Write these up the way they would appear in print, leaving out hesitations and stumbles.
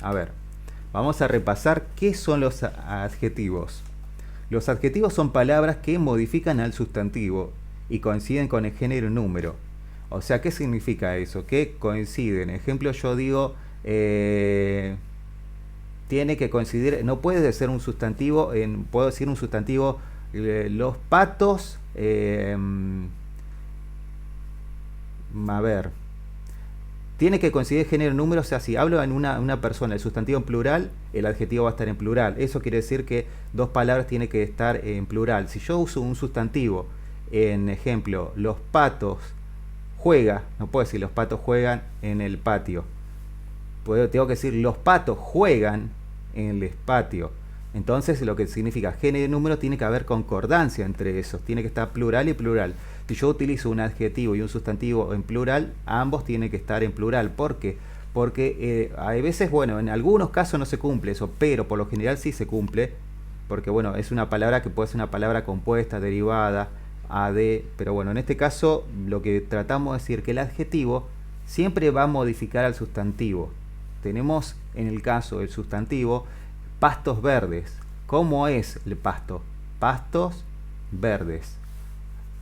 A ver, vamos a repasar qué son los adjetivos. Los adjetivos son palabras que modifican al sustantivo y coinciden con el género y número. O sea, ¿qué significa eso? Que coinciden. Ejemplo, yo digo, tiene que coincidir, no puede ser un sustantivo, puedo decir un sustantivo, los patos, a ver, tiene que coincidir género y número, o sea, si hablo en una persona, el sustantivo en plural, el adjetivo va a estar en plural. Eso quiere decir que dos palabras tienen que estar en plural. Si yo uso un sustantivo, en ejemplo, los patos juega, no puedo decir los patos juegan en el patio. Tengo que decir los patos juegan en el patio. Entonces lo que significa género y número tiene que haber concordancia entre esos, tiene que estar plural y plural. Si yo utilizo un adjetivo y un sustantivo en plural, ambos tienen que estar en plural. ¿Por qué? Porque hay veces, bueno, en algunos casos no se cumple eso, pero por lo general sí se cumple, porque bueno, es una palabra que puede ser una palabra compuesta, derivada, ad, pero bueno, en este caso lo que tratamos de decir que el adjetivo siempre va a modificar al sustantivo. Tenemos en el caso del sustantivo pastos verdes. ¿Cómo es el pasto? Pastos verdes.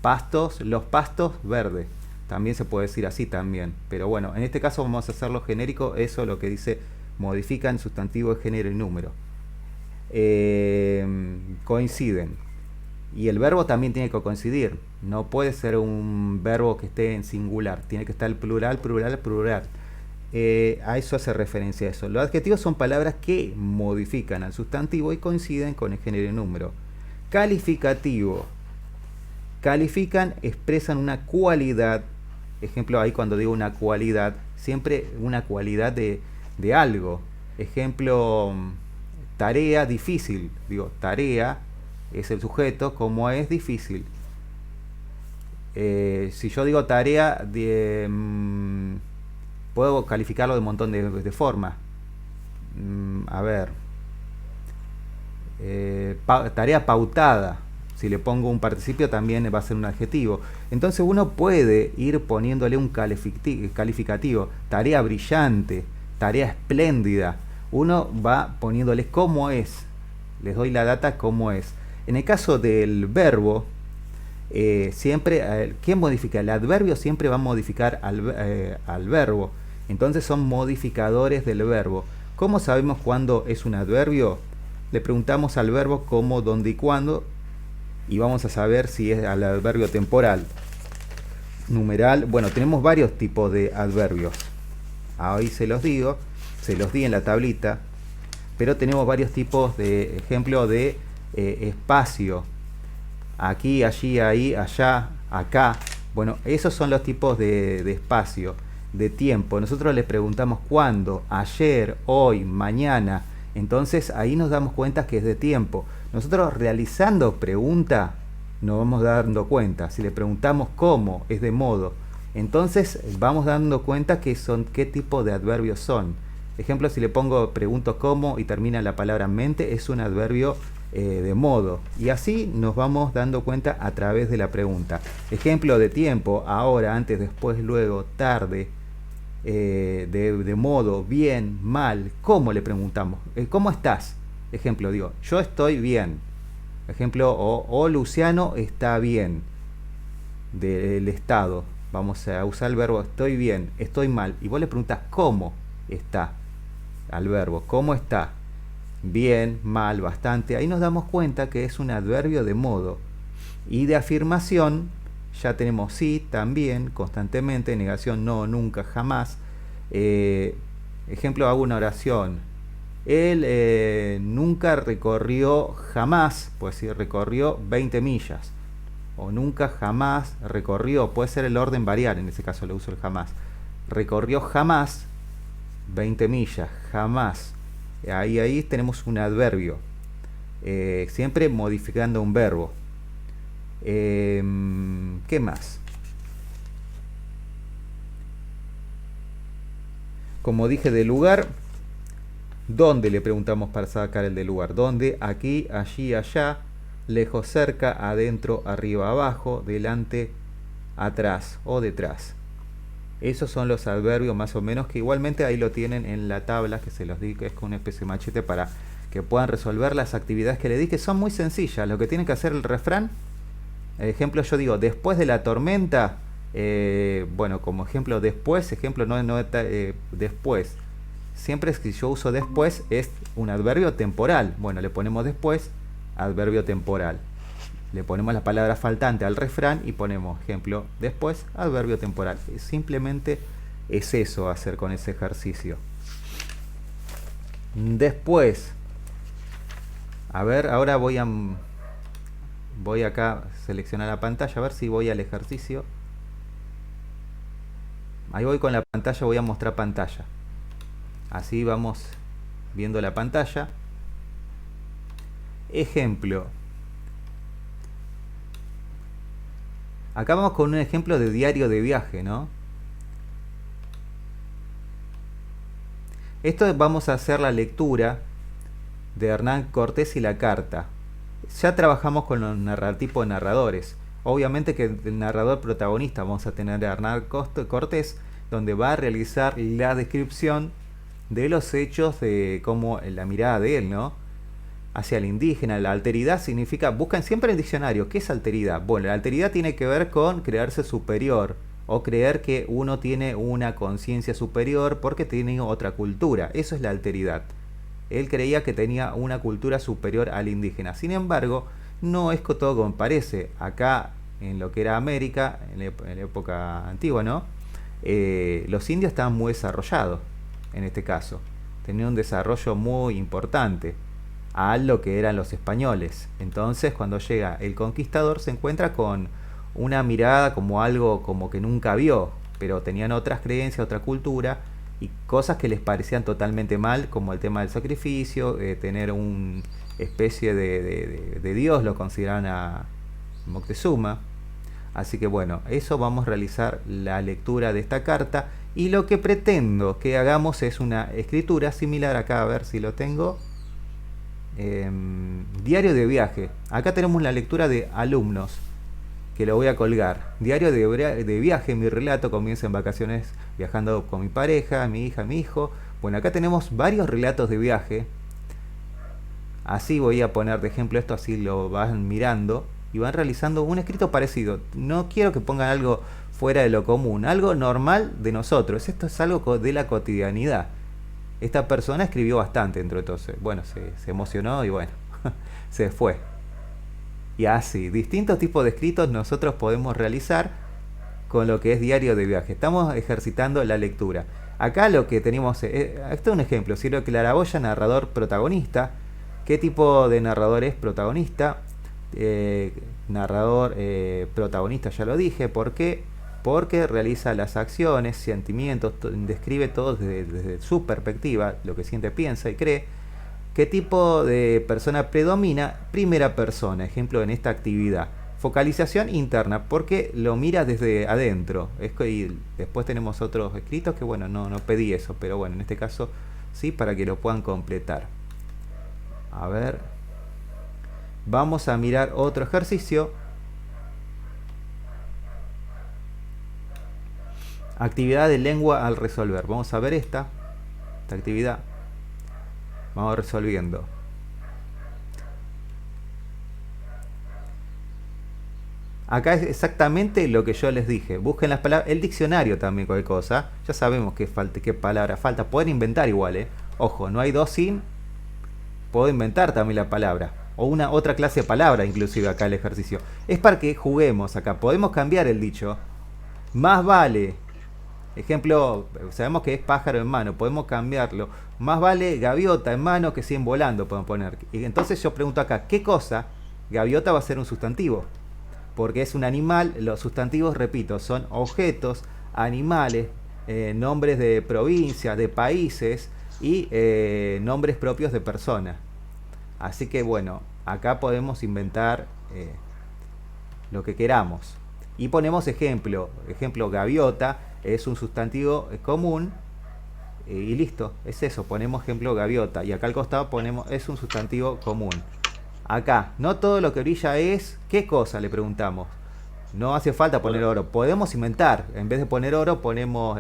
Pastos, los pastos verdes. También se puede decir así también. Pero bueno, en este caso vamos a hacerlo genérico. Eso es lo que dice modifican sustantivo de género y número. Coinciden. Y el verbo también tiene que coincidir. No puede ser un verbo que esté en singular. Tiene que estar el plural, plural, plural. A eso hace referencia a eso. Los adjetivos son palabras que modifican al sustantivo y coinciden con el género y número. Calificativo. Califican, expresan una cualidad. Ejemplo, ahí cuando digo una cualidad, siempre una cualidad de algo. Ejemplo, tarea difícil. Digo, tarea es el sujeto, como es difícil. Si yo digo tarea de... puedo calificarlo de un montón de formas. A ver. Tarea pautada. Si le pongo un participio también va a ser un adjetivo. Entonces uno puede ir poniéndole un calificativo. Tarea brillante. Tarea espléndida. Uno va poniéndole cómo es. Les doy la data cómo es. En el caso del verbo, siempre, ¿quién modifica? El adverbio siempre va a modificar al verbo. Entonces son modificadores del verbo. ¿Cómo sabemos cuándo es un adverbio? Le preguntamos al verbo cómo, dónde y cuándo, y vamos a saber si es al adverbio temporal, numeral. Bueno, tenemos varios tipos de adverbios. Ahí se los di en la tablita, pero tenemos varios tipos de ejemplo de espacio. Aquí, allí, ahí, allá, acá. Bueno, esos son los tipos de espacio, de tiempo. Nosotros les preguntamos cuándo, ayer, hoy, mañana. Entonces ahí nos damos cuenta que es de tiempo. Nosotros realizando pregunta nos vamos dando cuenta. Si le preguntamos cómo, es de modo. Entonces vamos dando cuenta qué tipo de adverbios son. Ejemplo, si le pregunto cómo y termina la palabra mente, es un adverbio de modo. Y así nos vamos dando cuenta a través de la pregunta. Ejemplo de tiempo, ahora, antes, después, luego, tarde. De modo, bien, mal. ¿Cómo le preguntamos? ¿Cómo estás? Ejemplo, digo, yo estoy bien. Ejemplo, o Luciano está bien. Del estado. Vamos a usar el verbo estoy bien, estoy mal. Y vos le preguntas cómo está al verbo. ¿Cómo está? Bien, mal, bastante. Ahí nos damos cuenta que es un adverbio de modo. Y de afirmación ya tenemos sí, también, constantemente, negación, no, nunca, jamás. Ejemplo, hago una oración. Él nunca recorrió jamás, pues sí, recorrió 20 millas. O nunca jamás recorrió, puede ser el orden variar, en ese caso le uso el jamás. Recorrió jamás 20 millas, jamás. Ahí tenemos un adverbio. Siempre modificando un verbo. ¿Qué más? Como dije, de lugar, ¿dónde le preguntamos para sacar el de lugar? ¿Dónde? Aquí, allí, allá, lejos, cerca, adentro, arriba, abajo, delante, atrás o detrás. Esos son los adverbios más o menos, que igualmente ahí lo tienen en la tabla, que se los di, que es con una especie de machete para que puedan resolver las actividades que le di, que son muy sencillas. Lo que tienen que hacer el refrán, ejemplo, yo digo, después de la tormenta, bueno, como ejemplo, después, ejemplo, después. Siempre que yo uso después es un adverbio temporal. Bueno, le ponemos después, adverbio temporal. Le ponemos la palabra faltante al refrán y ponemos, ejemplo, después, adverbio temporal. Simplemente es eso hacer con ese ejercicio. Después, a ver, ahora voy acá a seleccionar la pantalla, a ver si voy al ejercicio. Ahí voy con la pantalla, voy a mostrar pantalla. Así vamos viendo la pantalla. Ejemplo. Acá vamos con un ejemplo de diario de viaje, ¿no? Esto vamos a hacer la lectura de Hernán Cortés y la carta. Ya trabajamos con los tipos de narradores. Obviamente que el narrador protagonista vamos a tener a Hernán Cortés, donde va a realizar la descripción de los hechos, de cómo la mirada de él, ¿no? Hacia el indígena. La alteridad significa, buscan siempre en el diccionario, ¿qué es alteridad? Bueno, la alteridad tiene que ver con creerse superior o creer que uno tiene una conciencia superior porque tiene otra cultura. Eso es la alteridad. Él creía que tenía una cultura superior al indígena. Sin embargo, no es todo como parece. Acá, en lo que era América, en la época antigua, ¿no? Los indios estaban muy desarrollados, en este caso. Tenían un desarrollo muy importante a lo que eran los españoles. Entonces, cuando llega el conquistador, se encuentra con una mirada como algo como que nunca vio, pero tenían otras creencias, otra cultura y cosas que les parecían totalmente mal, como el tema del sacrificio, tener una especie de dios, lo consideraban a Moctezuma. Así que bueno, eso vamos a realizar la lectura de esta carta y lo que pretendo que hagamos es una escritura similar acá, a ver si lo tengo. Diario de viaje. Acá tenemos la lectura de alumnos, que lo voy a colgar. Diario de viaje, mi relato comienza en vacaciones viajando con mi pareja, mi hija, mi hijo. Bueno, acá tenemos varios relatos de viaje. Así voy a poner de ejemplo esto, así lo van mirando y van realizando un escrito parecido. No quiero que pongan algo fuera de lo común, algo normal de nosotros. Esto es algo de la cotidianidad. Esta persona escribió bastante dentro de todo. Bueno, se emocionó y bueno, se fue. Y así, distintos tipos de escritos nosotros podemos realizar con lo que es diario de viaje. Estamos ejercitando la lectura. Acá lo que tenemos, esto es un ejemplo, Ciro Claraboya, narrador protagonista. ¿Qué tipo de narrador es protagonista? Narrador protagonista, ya lo dije. ¿Por qué? Porque realiza las acciones, sentimientos, describe todo desde su perspectiva, lo que siente, piensa y cree. ¿Qué tipo de persona predomina? Primera persona, ejemplo en esta actividad. Focalización interna, porque lo mira desde adentro. Y después tenemos otros escritos que bueno, no pedí eso, pero bueno, en este caso sí, para que lo puedan completar. A ver, vamos a mirar otro ejercicio. Actividad de lengua al resolver. Vamos a ver esta actividad. Vamos resolviendo. Acá es exactamente lo que yo les dije. Busquen las palabras. El diccionario también, cualquier cosa. Ya sabemos qué palabra falta. Pueden inventar igual, Ojo, no hay dos sin. Puedo inventar también la palabra. O una otra clase de palabra, inclusive acá el ejercicio. Es para que juguemos acá. Podemos cambiar el dicho. Más vale. Ejemplo, sabemos que es pájaro en mano, podemos cambiarlo. Más vale gaviota en mano que 100 volando, podemos poner. Y entonces yo pregunto acá, ¿qué cosa? Gaviota va a ser un sustantivo, porque es un animal. Los sustantivos, repito, son objetos, animales, nombres de provincias, de países y nombres propios de personas. Así que bueno, acá podemos inventar lo que queramos. Y ponemos ejemplo, gaviota es un sustantivo común y listo, es eso, ponemos ejemplo gaviota y acá al costado ponemos es un sustantivo común. Acá, no todo lo que brilla es, ¿qué cosa? Le preguntamos. No hace falta poner oro. Podemos inventar. En vez de poner oro, ponemos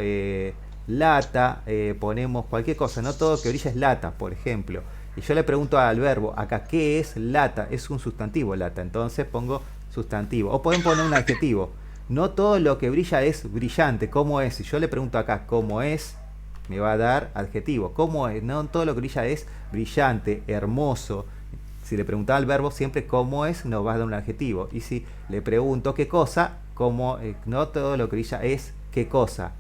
lata, ponemos cualquier cosa. No todo que brilla es lata, por ejemplo. Y yo le pregunto al verbo, acá, ¿qué es lata? Es un sustantivo lata. Entonces pongo sustantivo. O pueden poner un adjetivo. No todo lo que brilla es brillante. ¿Cómo es? Si yo le pregunto acá, ¿cómo es? Me va a dar adjetivo. ¿Cómo es? No todo lo que brilla es brillante, hermoso. Si le preguntaba al verbo siempre cómo es, nos va a dar un adjetivo. Y si le pregunto qué cosa, como no todo lo que brilla es qué cosa.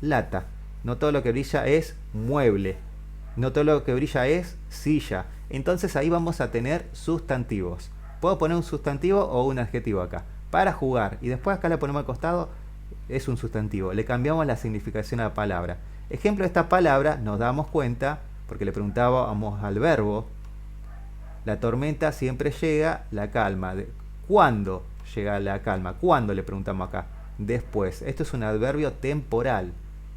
Lata. No todo lo que brilla es mueble. No todo lo que brilla es silla. Entonces ahí vamos a tener sustantivos. Puedo poner un sustantivo o un adjetivo acá. Para jugar. Y después acá le ponemos al costado, es un sustantivo. Le cambiamos la significación a la palabra. Ejemplo de esta palabra, nos damos cuenta, porque le preguntábamos al verbo, la tormenta siempre llega, la calma. ¿Cuándo llega la calma? ¿Cuándo le preguntamos acá? Después. Esto es un adverbio temporal.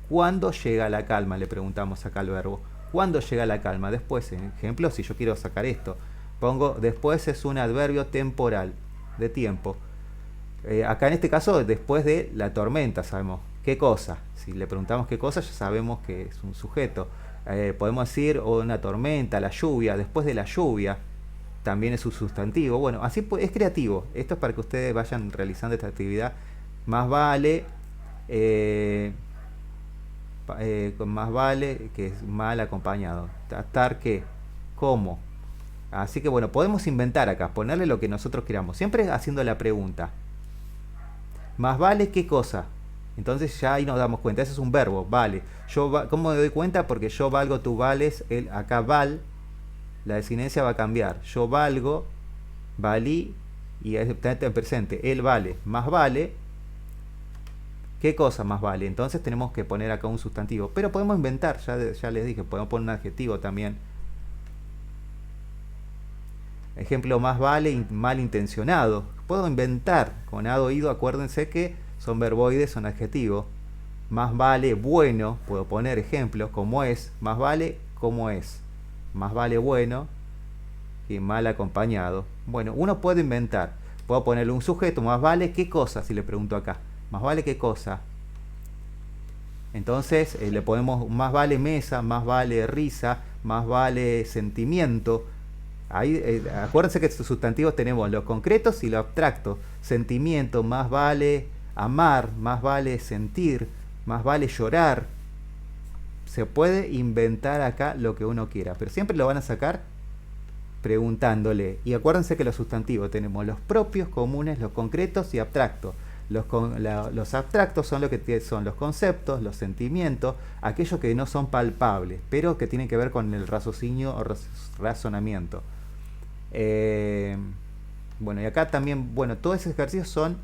¿Cuándo llega la calma? Le preguntamos acá al verbo. ¿Cuándo llega la calma? Después, en ejemplo, si yo quiero sacar esto, pongo después es un adverbio temporal, de tiempo. Acá en este caso, después de la tormenta, sabemos qué cosa. Si le preguntamos qué cosa, ya sabemos que es un sujeto. Podemos decir una tormenta, la lluvia, después de la lluvia, también es un sustantivo. Bueno, así es creativo. Esto es para que ustedes vayan realizando esta actividad. Más vale, más vale que es mal acompañado. Estar que, cómo. Así que bueno, podemos inventar acá, ponerle lo que nosotros queramos. Siempre haciendo la pregunta. Más vale qué cosa. Entonces ya ahí nos damos cuenta. Ese es un verbo, vale. ¿Cómo me doy cuenta? Porque yo valgo, tú vales. Acá val. La desinencia va a cambiar. Yo valgo, valí, y está en presente. Él vale, más vale. ¿Qué cosa más vale? Entonces tenemos que poner acá un sustantivo. Pero podemos inventar, ya les dije, podemos poner un adjetivo también. Ejemplo, más vale malintencionado. Puedo inventar con hado, ido, acuérdense que son verboides, son adjetivos. Más vale bueno, puedo poner ejemplos, como es, más vale como es. Más vale bueno que mal acompañado. Bueno, uno puede inventar. Puedo ponerle un sujeto, más vale qué cosa, si le pregunto acá. Más vale qué cosa. Entonces le ponemos más vale mesa, más vale risa, más vale sentimiento. Ahí, acuérdense que estos sustantivos tenemos los concretos y los abstractos. Sentimiento, más vale amar, más vale sentir, más vale llorar. Se puede inventar acá lo que uno quiera, pero siempre lo van a sacar preguntándole. Y acuérdense que los sustantivos tenemos los propios, comunes, los concretos y abstractos. Los abstractos son lo que son los conceptos, los sentimientos, aquellos que no son palpables, pero que tienen que ver con el raciocinio o razonamiento. Bueno, y acá también, bueno, todos esos ejercicios son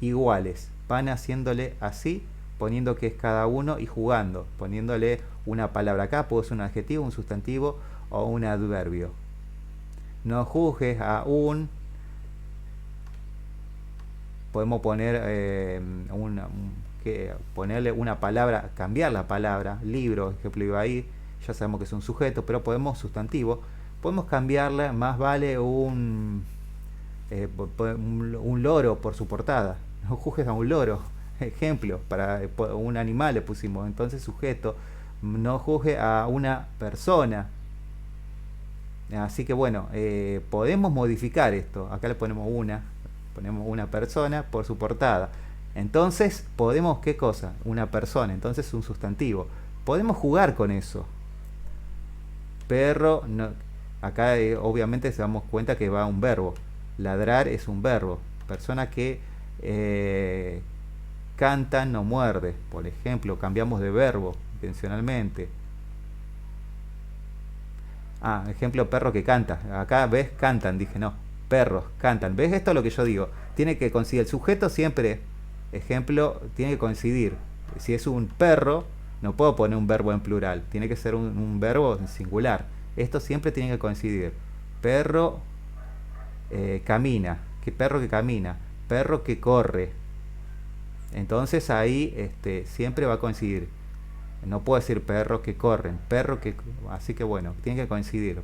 iguales. Van haciéndole así, poniendo que es cada uno y jugando, poniéndole una palabra acá, puede ser un adjetivo, un sustantivo o un adverbio. No juzgues a un... Podemos poner ponerle una palabra, cambiar la palabra, libro, ejemplo iba ahí, ya sabemos que es un sujeto, pero podemos sustantivo, podemos cambiarla, más vale un loro por su portada. No juzgues a un loro, ejemplo, para un animal le pusimos, entonces sujeto. No juzgue a una persona. Así que bueno, podemos modificar esto. Acá le ponemos una persona por su portada. Entonces podemos, ¿qué cosa? Una persona, entonces un sustantivo. Podemos jugar con eso. Perro, no, acá obviamente se damos cuenta que va un verbo. Ladrar es un verbo. Persona que canta no muerde. Por ejemplo, cambiamos de verbo intencionalmente. Ejemplo, perro que canta. Acá ves, cantan, dije no. Perros cantan. ¿Ves? Esto es lo que yo digo. Tiene que coincidir. El sujeto siempre, ejemplo, tiene que coincidir. Si es un perro, no puedo poner un verbo en plural. Tiene que ser un verbo en singular. Esto siempre tiene que coincidir. Perro camina. ¿Qué perro que camina? Perro que corre. Entonces ahí siempre va a coincidir. No puedo decir perros que corren. Perro que... Así que bueno, tiene que coincidir.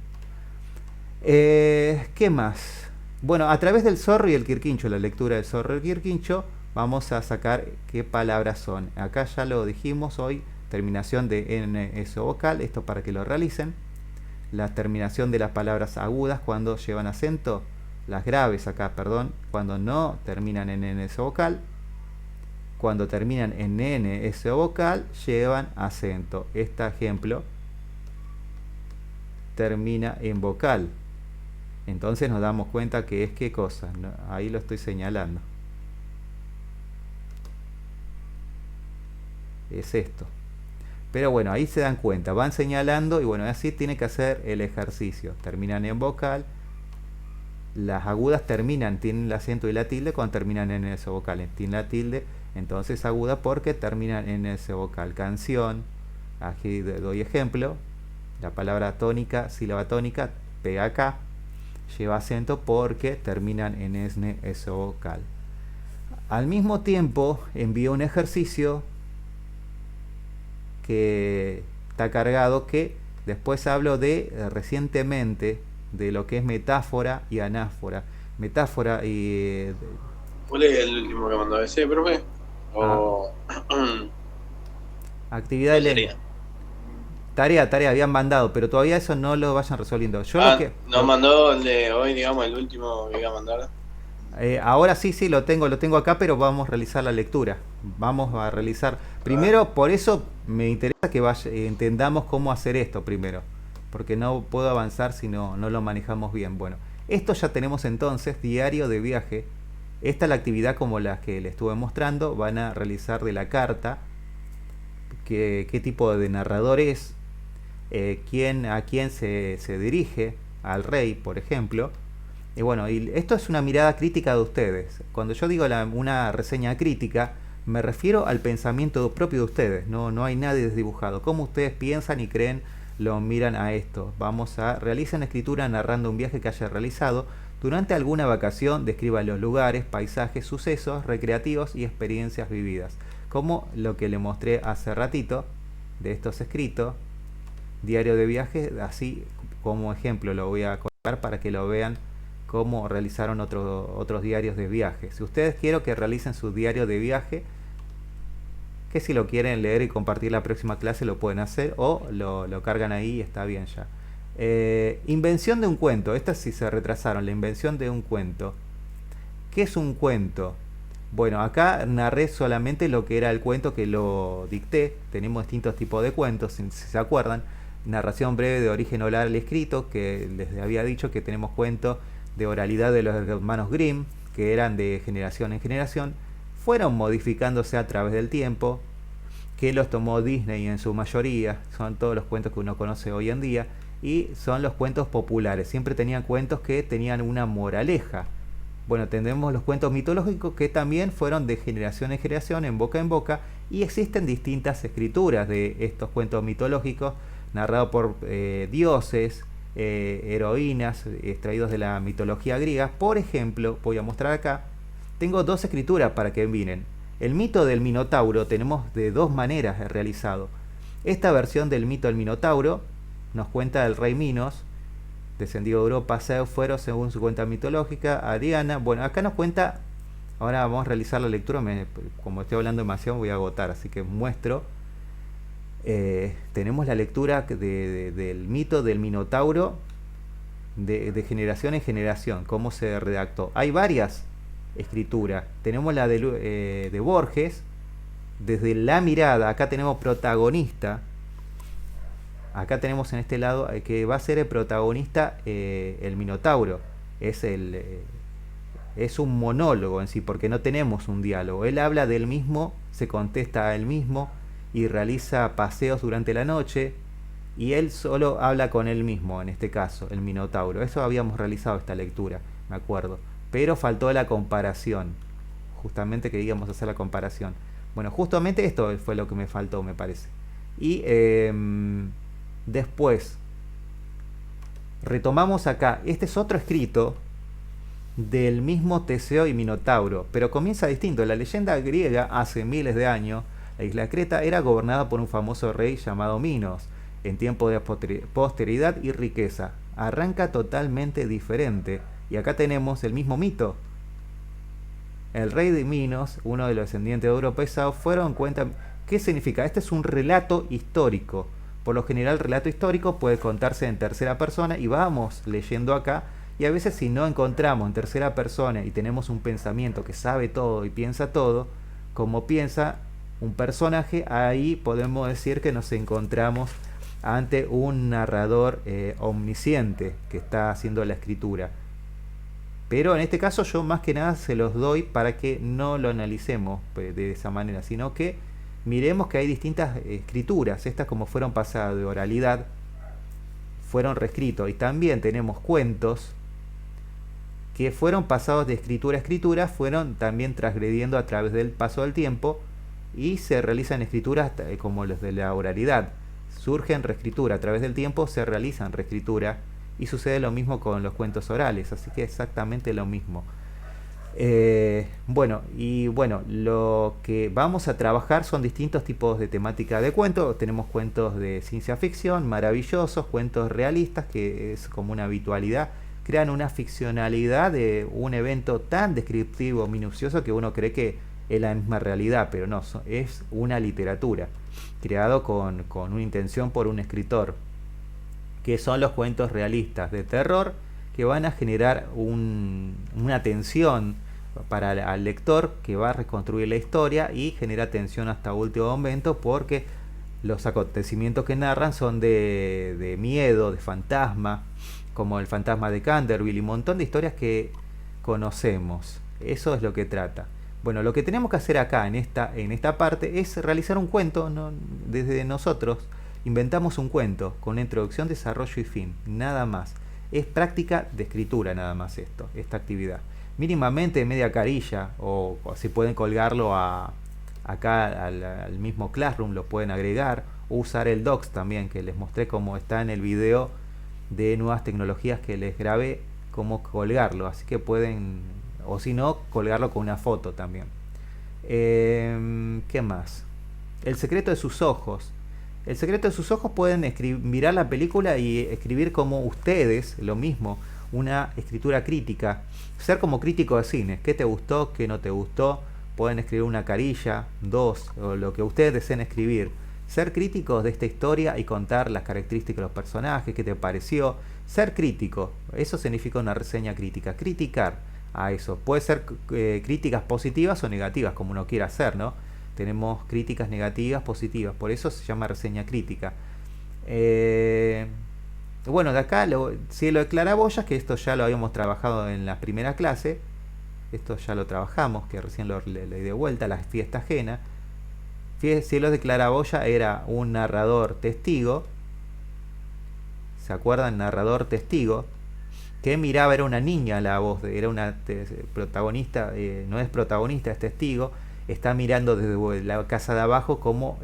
¿Qué más? Bueno, a través del zorro y el quirquincho, la lectura del zorro y el quirquincho, vamos a sacar qué palabras son. Acá ya lo dijimos hoy, terminación de NS vocal, esto para que lo realicen. La terminación de las palabras agudas cuando llevan acento, las graves acá, perdón, cuando no terminan en NS vocal. Cuando terminan en NS vocal, llevan acento. Este ejemplo termina en vocal. Entonces nos damos cuenta que es qué cosa, ¿no? Ahí lo estoy señalando. Es esto. Pero bueno, ahí se dan cuenta, van señalando y bueno, así tiene que hacer el ejercicio. Terminan en vocal. Las agudas terminan, tienen el acento y la tilde cuando terminan en ese vocal. Tienen la tilde, entonces aguda porque terminan en ese vocal. Canción, aquí doy ejemplo. La palabra tónica, sílaba tónica, pega acá. Lleva acento porque terminan en ese vocal. Al mismo tiempo envío un ejercicio que está cargado, que después hablo de recientemente de lo que es metáfora y anáfora. Metáfora y ¿Cuál es el último que mandó ese, profe? O actividad de ¿cuál lengua. sería? Tarea habían mandado, pero todavía eso no lo vayan resolviendo. Yo lo Ah, que nos mandó el de hoy, digamos, el último que iba a mandar. ahora sí, lo tengo acá, pero vamos a realizar la lectura. Vamos a realizar. A ver. Primero, por eso me interesa que entendamos cómo hacer esto primero. Porque no puedo avanzar si no lo manejamos bien. Bueno, esto ya tenemos entonces, diario de viaje. Esta es la actividad como la que les estuve mostrando. Van a realizar de la carta qué tipo de narrador es, a quién se dirige, al rey, por ejemplo. Y bueno, y esto es una mirada crítica de ustedes. Cuando yo digo una reseña crítica, me refiero al pensamiento propio de ustedes. No hay nadie desdibujado. Cómo ustedes piensan y creen, lo miran a esto. Realicen escritura narrando un viaje que haya realizado. Durante alguna vacación, describa los lugares, paisajes, sucesos recreativos y experiencias vividas. Como lo que le mostré hace ratito de estos escritos. Diario de viaje, así como ejemplo lo voy a colocar para que lo vean cómo realizaron otros diarios de viaje. Si ustedes quieren que realicen su diario de viaje, que si lo quieren leer y compartir la próxima clase lo pueden hacer o lo cargan ahí y está bien ya. Invención de un cuento. Estas sí se retrasaron. La invención de un cuento. ¿Qué es un cuento? Bueno, acá narré solamente lo que era el cuento que lo dicté. Tenemos distintos tipos de cuentos, si se acuerdan. Narración breve de origen oral escrito, que les había dicho que tenemos cuentos de oralidad de los hermanos Grimm, que eran de generación en generación, fueron modificándose a través del tiempo, que los tomó Disney en su mayoría, son todos los cuentos que uno conoce hoy en día, y son los cuentos populares. Siempre tenían cuentos que tenían una moraleja. Bueno, tenemos los cuentos mitológicos que también fueron de generación en boca, y existen distintas escrituras de estos cuentos mitológicos, narrados por dioses, heroínas, extraídos de la mitología griega. Por ejemplo, voy a mostrar acá, tengo dos escrituras para que miren. El mito del Minotauro tenemos de dos maneras realizado. Esta versión del mito del Minotauro nos cuenta del rey Minos, descendido de Europa, Zeus fueron según su cuenta mitológica, Ariana. Bueno, acá nos cuenta, ahora vamos a realizar la lectura, como estoy hablando demasiado voy a agotar, así que muestro. Tenemos la lectura del mito del Minotauro de generación en generación, cómo se redactó. Hay varias escrituras. Tenemos la de Borges, desde la mirada, acá tenemos protagonista. Acá tenemos en este lado que va a ser el protagonista, el Minotauro. Es un monólogo en sí, porque no tenemos un diálogo. Él habla del mismo, se contesta a él mismo y realiza paseos durante la noche. Y él solo habla con él mismo, en este caso, el Minotauro. Eso habíamos realizado esta lectura, me acuerdo. Pero faltó la comparación. Justamente queríamos hacer la comparación. Bueno, justamente esto fue lo que me faltó, me parece. Y después retomamos acá. Este es otro escrito del mismo Teseo y Minotauro, pero comienza distinto. La leyenda griega, hace miles de años, la isla de Creta era gobernada por un famoso rey llamado Minos, en tiempo de posteridad y riqueza. Arranca totalmente diferente Y acá tenemos el mismo mito. El rey de Minos, uno de los descendientes de Europesao, fueron en cuenta. ¿Qué significa? Este es un relato histórico. Por lo general, el relato histórico puede contarse en tercera persona y vamos leyendo acá. Y a veces si no encontramos en tercera persona y tenemos un pensamiento que sabe todo y piensa todo, como piensa un personaje, ahí podemos decir que nos encontramos ante un narrador omnisciente que está haciendo la escritura. Pero en este caso yo más que nada se los doy para que no lo analicemos de esa manera, sino que miremos que hay distintas escrituras. Estas, como fueron pasadas de oralidad, fueron reescritos. Y también tenemos cuentos que fueron pasados de escritura a escritura, fueron también transgrediendo a través del paso del tiempo, y se realizan escrituras como los de la oralidad. Surgen reescritura a través del tiempo, se realizan reescritura, y sucede lo mismo con los cuentos orales, así que exactamente lo mismo. Bueno, lo que vamos a trabajar son distintos tipos de temática de cuentos. Tenemos cuentos de ciencia ficción maravillosos, cuentos realistas, que es como una habitualidad, crean una ficcionalidad de un evento tan descriptivo, minucioso, que uno cree que es la misma realidad, pero no, es una literatura creado con una intención por un escritor, que son los cuentos realistas de terror, que van a generar una tensión para el lector, que va a reconstruir la historia y genera tensión hasta último momento, porque los acontecimientos que narran son de miedo, de fantasma, como el fantasma de Canterville y un montón de historias que conocemos. Eso es lo que trata. Bueno, lo que tenemos que hacer acá en esta parte es realizar un cuento, ¿no? Desde nosotros inventamos un cuento con introducción, desarrollo y fin, nada más. Es práctica de escritura nada más esta actividad. Mínimamente media carilla, o si pueden colgarlo acá al mismo Classroom, lo pueden agregar, o usar el Docs también, que les mostré cómo está en el video de nuevas tecnologías que les grabé, cómo colgarlo, así que pueden, o si no, colgarlo con una foto también. ¿Qué más? El secreto de sus ojos. El secreto de sus ojos, pueden mirar la película y escribir como ustedes, lo mismo, una escritura crítica, ser como crítico de cine. ¿Qué te gustó? ¿Qué no te gustó? Pueden escribir una carilla, dos, o lo que ustedes deseen escribir. Ser críticos de esta historia y contar las características de los personajes, qué te pareció. Ser crítico, eso significa una reseña crítica, criticar a eso. Puede ser críticas positivas o negativas, como uno quiera hacer, ¿no? Tenemos críticas negativas, positivas, por eso se llama reseña crítica. Bueno, de acá, cielo de claraboyas, que esto ya lo habíamos trabajado en la primera clase. Esto ya lo trabajamos, que recién le di de vuelta, la fiesta ajena. Cielo de claraboya era un narrador testigo. ¿Se acuerdan? Narrador testigo. Que miraba, era una niña la voz, era una protagonista, no es protagonista, es testigo. Está mirando desde la casa de abajo cómo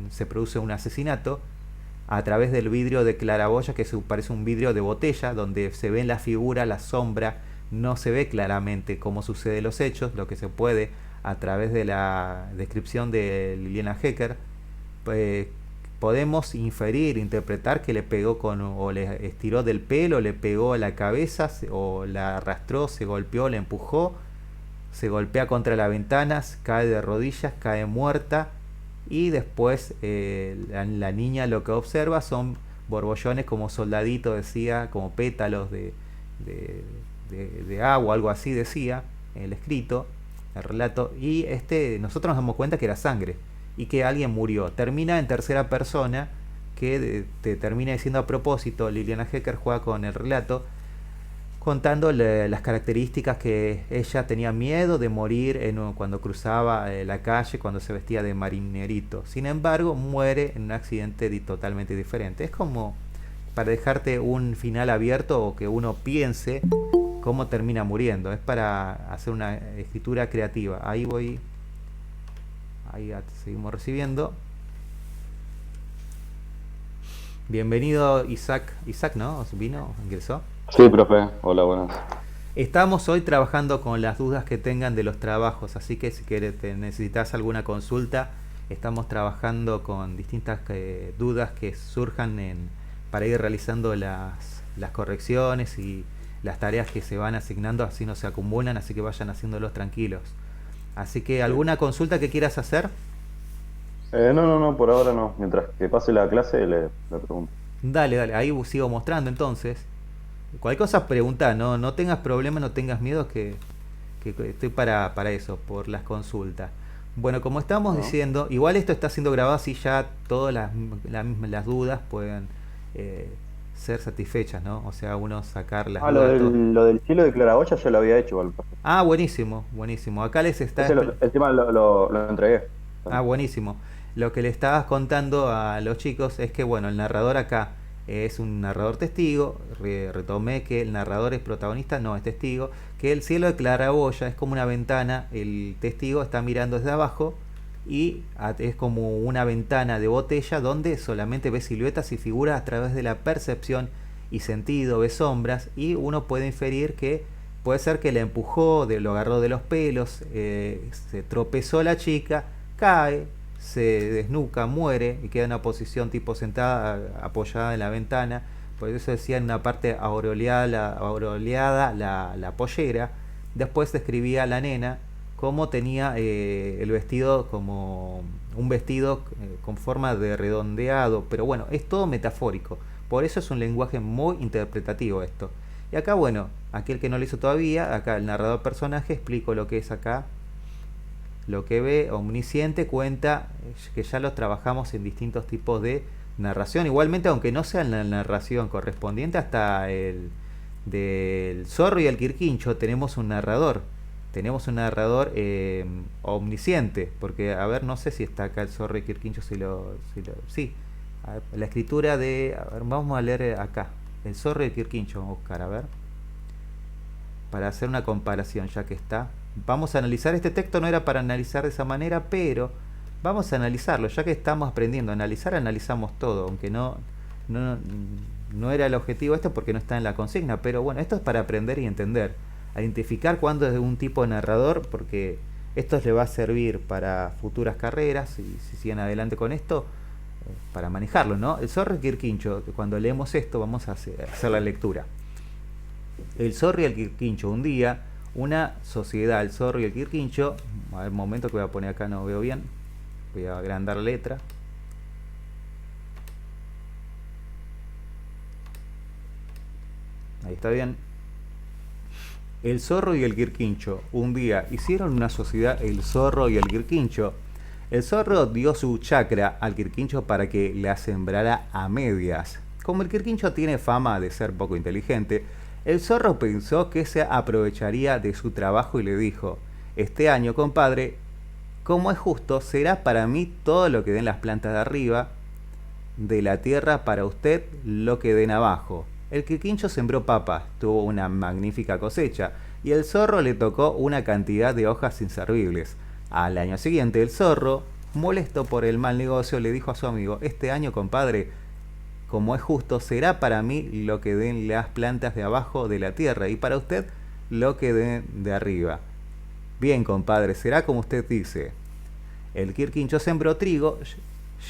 se produce un asesinato a través del vidrio de claraboya, que parece un vidrio de botella, donde se ve la figura, la sombra, no se ve claramente cómo suceden los hechos. Lo que se puede, a través de la descripción de Liliana Hecker, podemos inferir, interpretar que le pegó o le estiró del pelo, le pegó a la cabeza, o la arrastró, se golpeó, le empujó, se golpea contra las ventanas, cae de rodillas, cae muerta, y después la niña lo que observa son borbollones como soldaditos, decía, como pétalos de agua, algo así decía el escrito, el relato, y nosotros nos damos cuenta que era sangre y que alguien murió. Termina en tercera persona, que te termina diciendo a propósito. Liliana Hecker juega con el relato, contando las características, que ella tenía miedo de morir cuando cruzaba la calle, cuando se vestía de marinerito. Sin embargo, muere en un accidente totalmente diferente. Es como para dejarte un final abierto, o que uno piense cómo termina muriendo. Es para hacer una escritura creativa. Ahí seguimos recibiendo. Bienvenido Isaac, ¿no? ¿Vino? ¿Ingresó? Sí, profe. Hola, buenas. Estamos hoy trabajando con las dudas que tengan de los trabajos, así que si necesitas alguna consulta, estamos trabajando con distintas dudas que surjan para ir realizando las correcciones y las tareas que se van asignando así no se acumulan, así que vayan haciéndolos tranquilos. Así que, ¿alguna consulta que quieras hacer? No, por ahora no. Mientras que pase la clase le pregunto. Dale, dale, ahí sigo mostrando entonces. Cualquier cosa pregunta, no tengas problemas, no tengas miedo, que estoy para eso, por las consultas. Bueno, como estábamos ¿No? diciendo, igual esto está siendo grabado, así ya todas las dudas pueden eh, ser satisfechas, ¿no? O sea, uno sacar las Lo dudas, todo. lo del cielo de claraboya ya lo había hecho igual, profe. Ah, buenísimo, buenísimo. Acá les está... Encima lo entregué Ah, también. buenísimo. Lo que le estabas contando a los chicos es que, bueno, el narrador acá es un narrador testigo. Retomé que el narrador es protagonista, no es testigo. Que el cielo de claraboya es como una ventana, el testigo está mirando desde abajo y es como una ventana de botella donde solamente ve siluetas y figuras a través de la percepción y sentido, ve sombras y uno puede inferir que puede ser que le empujó, lo agarró de los pelos, se tropezó la chica, cae, se desnuca, muere y queda en una posición tipo sentada, apoyada en la ventana. Por eso decía en una parte aureoleada la pollera. Después describía a la nena cómo tenía el vestido como un vestido con forma de redondeado. Pero bueno, es todo metafórico. Por eso es un lenguaje muy interpretativo esto. Y acá, bueno, aquel que no lo hizo todavía, acá el narrador personaje, explico lo que es acá. Lo que ve, omnisciente, cuenta que ya los trabajamos en distintos tipos de narración. Igualmente, aunque no sea la narración correspondiente, hasta el del zorro y el quirquincho tenemos un narrador. Tenemos un narrador omnisciente. Porque, a ver, no sé si está acá el zorro y el quirquincho. Sí. A ver, la escritura de... A ver, vamos a leer acá. El zorro y el quirquincho. Vamos a buscar, a ver. Para hacer una comparación, ya que está. Vamos a analizar este texto, no era para analizar de esa manera, pero vamos a analizarlo, ya que estamos aprendiendo a analizar, analizamos todo, aunque no, no era el objetivo esto porque no está en la consigna, pero bueno, esto es para aprender y entender, a identificar cuándo es de un tipo de narrador, porque esto les va a servir para futuras carreras, y si siguen adelante con esto, para manejarlo, ¿no? El zorro y el quirquincho, cuando leemos esto vamos a hacer la lectura. El zorro y el quirquincho, un día, una sociedad, el zorro y el quirquincho. A ver, un momento que voy a poner acá, no veo bien. Voy a agrandar la letra. Ahí está bien. El zorro y el quirquincho, un día, hicieron una sociedad, el zorro y el quirquincho. El zorro dio su chacra al quirquincho para que la sembrara a medias. Como el quirquincho tiene fama de ser poco inteligente, el zorro pensó que se aprovecharía de su trabajo y le dijo: este año, compadre, como es justo, será para mí todo lo que den las plantas de arriba de la tierra, para usted lo que den abajo. El quirquincho sembró papas, tuvo una magnífica cosecha, y el zorro le tocó una cantidad de hojas inservibles. Al año siguiente, el zorro, molesto por el mal negocio, le dijo a su amigo: este año, compadre, como es justo, será para mí lo que den las plantas de abajo de la tierra, y para usted lo que den de arriba. Bien, compadre, será como usted dice. El quirquincho sembró trigo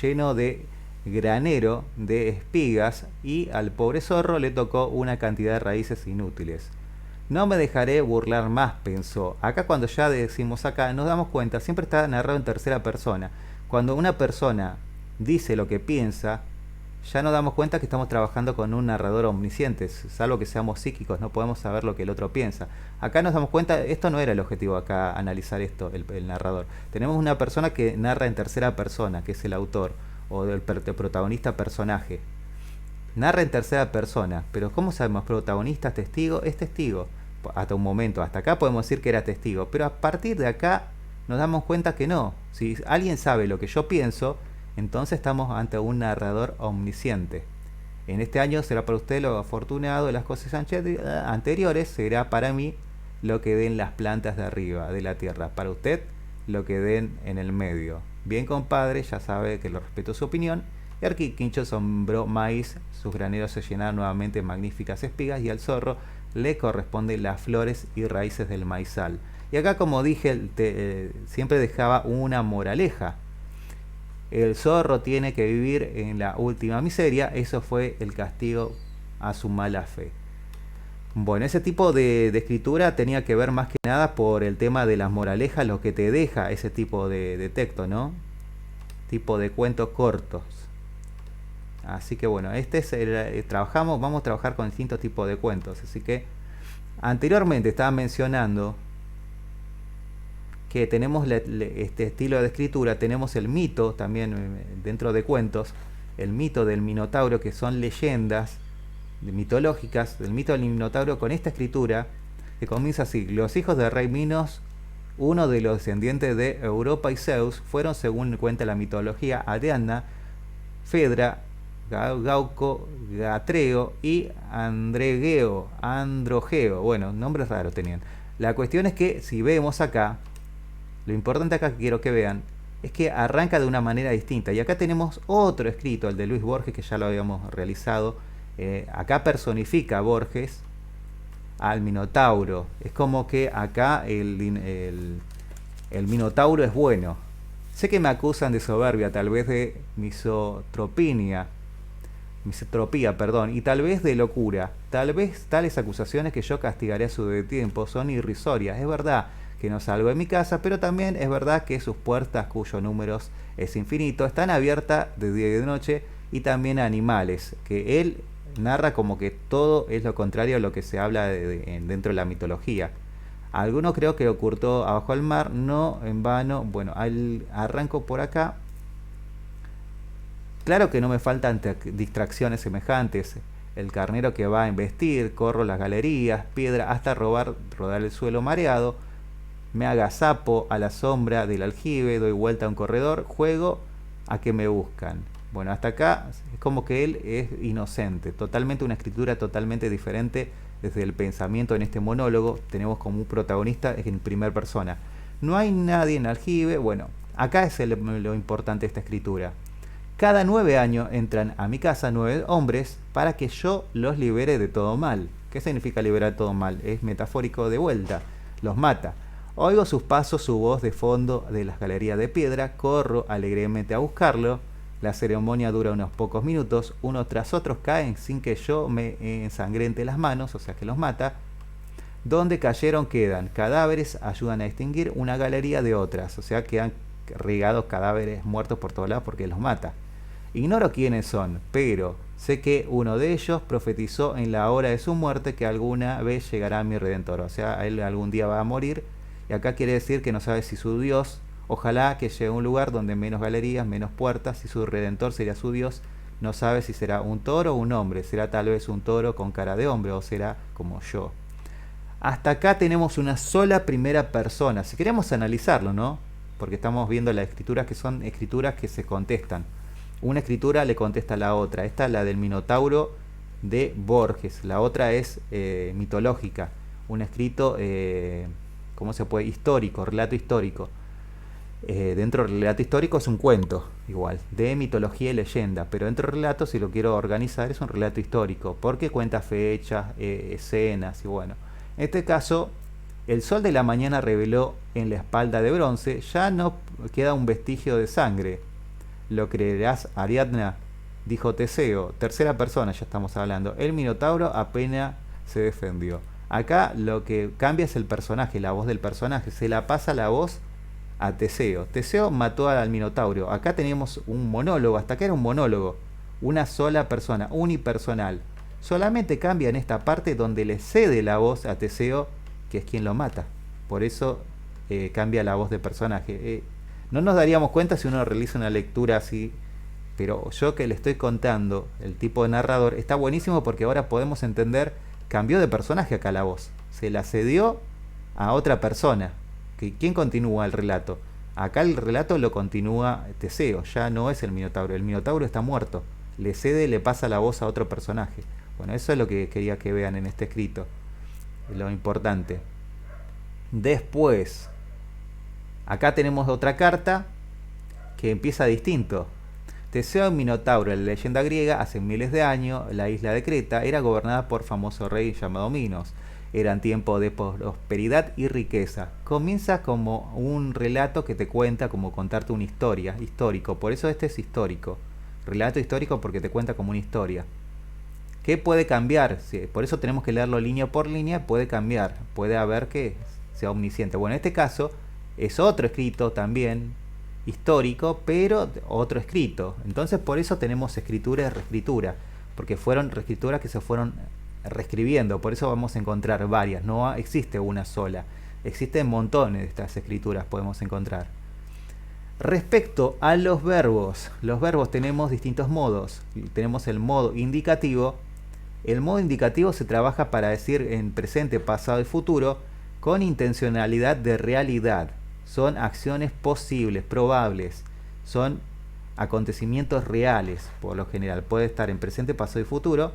lleno de granero de espigas y al pobre zorro le tocó una cantidad de raíces inútiles. No me dejaré burlar más, pensó. Acá, cuando ya decimos acá, nos damos cuenta, siempre está narrado en tercera persona. Cuando una persona dice lo que piensa, ya nos damos cuenta que estamos trabajando con un narrador omnisciente, salvo que seamos psíquicos, no podemos saber lo que el otro piensa. Acá nos damos cuenta, esto no era el objetivo acá, analizar esto, el narrador. Tenemos una persona que narra en tercera persona, que es el autor, o del protagonista personaje. Narra en tercera persona, pero ¿cómo sabemos? ¿Protagonista, testigo? Es testigo. Hasta un momento, hasta acá podemos decir que era testigo, pero a partir de acá nos damos cuenta que no. Si alguien sabe lo que yo pienso, entonces estamos ante un narrador omnisciente. En este año será para usted lo afortunado de las cosas anteriores, será para mí lo que den las plantas de arriba de la tierra, para usted lo que den en el medio. Bien, compadre, ya sabe que lo respeto su opinión. Y al quirquincho sembró maíz, sus graneros se llenaron nuevamente de magníficas espigas, y al zorro le corresponden las flores y raíces del maizal. Y acá, como dije, siempre dejaba una moraleja. El zorro tiene que vivir en la última miseria, eso fue el castigo a su mala fe. Bueno, ese tipo de escritura tenía que ver más que nada por el tema de las moralejas, lo que te deja ese tipo de texto, ¿no? Tipo de cuentos cortos. Así que bueno, vamos a trabajar con distintos tipos de cuentos. Así que anteriormente estaba mencionando que tenemos este estilo de escritura, tenemos el mito también dentro de cuentos, el mito del Minotauro, que son leyendas mitológicas del mito del Minotauro, con esta escritura que comienza así: los hijos del rey Minos, uno de los descendientes de Europa y Zeus, fueron, según cuenta la mitología, Ariadna, Fedra, Gauco, Gatreo y Androgeo. Bueno, nombres raros tenían. La cuestión es que si vemos acá, lo importante acá que quiero que vean es que arranca de una manera distinta. Y acá tenemos otro escrito, el de Luis Borges, que ya lo habíamos realizado. Acá personifica Borges al Minotauro. Es como que acá el Minotauro es bueno. Sé que me acusan de soberbia, tal vez de misotropía, perdón, y tal vez de locura. Tal vez tales acusaciones que yo castigaré a su tiempo son irrisorias. Es verdad que no salgo de mi casa, pero también es verdad que sus puertas, cuyo número es infinito, están abiertas de día y de noche, y también a animales, que él narra como que todo es lo contrario a lo que se habla dentro de la mitología. Algunos creo que ocultó abajo al mar, no en vano. Bueno, arranco por acá. Claro que no me faltan distracciones semejantes. El carnero que va a embestir, corro las galerías, piedra hasta rodar el suelo mareado, me agazapo a la sombra del aljibe, doy vuelta a un corredor, juego a que me buscan. Bueno, hasta acá es como que él es inocente, totalmente una escritura totalmente diferente desde el pensamiento. En este monólogo tenemos como un protagonista en primera persona. No hay nadie en aljibe. Bueno, acá es lo importante de esta escritura. Cada 9 años entran a mi casa 9 hombres para que yo los libere de todo mal. ¿Qué significa liberar de todo mal? Es metafórico de vuelta. Los mata. Oigo sus pasos, su voz de fondo de las galerías de piedra, corro alegremente a buscarlo. La ceremonia dura unos pocos minutos, unos tras otros caen sin que yo me ensangrente las manos, o sea que los mata. Donde cayeron quedan cadáveres, ayudan a distinguir una galería de otras, o sea quedan regados cadáveres muertos por todos lados porque los mata. Ignoro quiénes son, pero sé que uno de ellos profetizó en la hora de su muerte que alguna vez llegará mi Redentor, o sea, él algún día va a morir, y acá quiere decir que no sabe si su Dios, ojalá que llegue a un lugar donde menos galerías, menos puertas, si su Redentor sería su Dios, no sabe si será un toro o un hombre, será tal vez un toro con cara de hombre o será como yo. Hasta acá tenemos una sola primera persona, si queremos analizarlo, ¿no? Porque estamos viendo las escrituras que son escrituras que se contestan. Una escritura le contesta a la otra. Esta es la del Minotauro de Borges, la otra es mitológica, un escrito, ¿cómo se puede? Histórico, relato histórico. Dentro del relato histórico es un cuento, igual, de mitología y leyenda, pero dentro del relato, si lo quiero organizar, es un relato histórico, porque cuenta fechas, escenas, y bueno. En este caso, el sol de la mañana reveló en la espalda de bronce, ya no queda un vestigio de sangre. ¿Lo creerás, Ariadna?, dijo Teseo, tercera persona ya estamos hablando. El Minotauro apenas se defendió. Acá lo que cambia es el personaje, la voz del personaje, se la pasa la voz a Teseo. Teseo mató al Minotauro. Acá teníamos un monólogo, hasta acá era un monólogo, una sola persona, unipersonal. Solamente cambia en esta parte donde le cede la voz a Teseo, que es quien lo mata. Por eso cambia la voz de personaje. No nos daríamos cuenta si uno realiza una lectura así, pero yo que le estoy contando, el tipo de narrador, está buenísimo porque ahora podemos entender, cambió de personaje acá la voz. Se la cedió a otra persona. ¿Quién continúa el relato? Acá el relato lo continúa Teseo, ya no es el Minotauro. El Minotauro está muerto. Le cede, le pasa la voz a otro personaje. Bueno, eso es lo que quería que vean en este escrito. Lo importante. Después, acá tenemos otra carta que empieza distinto. Teseo y Minotauro, en la leyenda griega, hace miles de años, la isla de Creta era gobernada por famoso rey llamado Minos. Eran tiempos de prosperidad y riqueza. Comienza como un relato que te cuenta, como contarte una historia, histórico. Por eso este es histórico. Relato histórico porque te cuenta como una historia. ¿Qué puede cambiar? Sí, por eso tenemos que leerlo línea por línea. Puede cambiar, puede haber que sea omnisciente. Bueno, en este caso es otro escrito también histórico, pero otro escrito. Entonces por eso tenemos escritura y reescritura, porque fueron reescrituras que se fueron reescribiendo. Por eso vamos a encontrar varias, no existe una sola, existen montones de estas escrituras, podemos encontrar. Respecto a los verbos tenemos distintos modos. Tenemos el modo indicativo. El modo indicativo se trabaja para decir en presente, pasado y futuro con intencionalidad de realidad. Son acciones posibles, probables. Son acontecimientos reales, por lo general. Puede estar en presente, pasado y futuro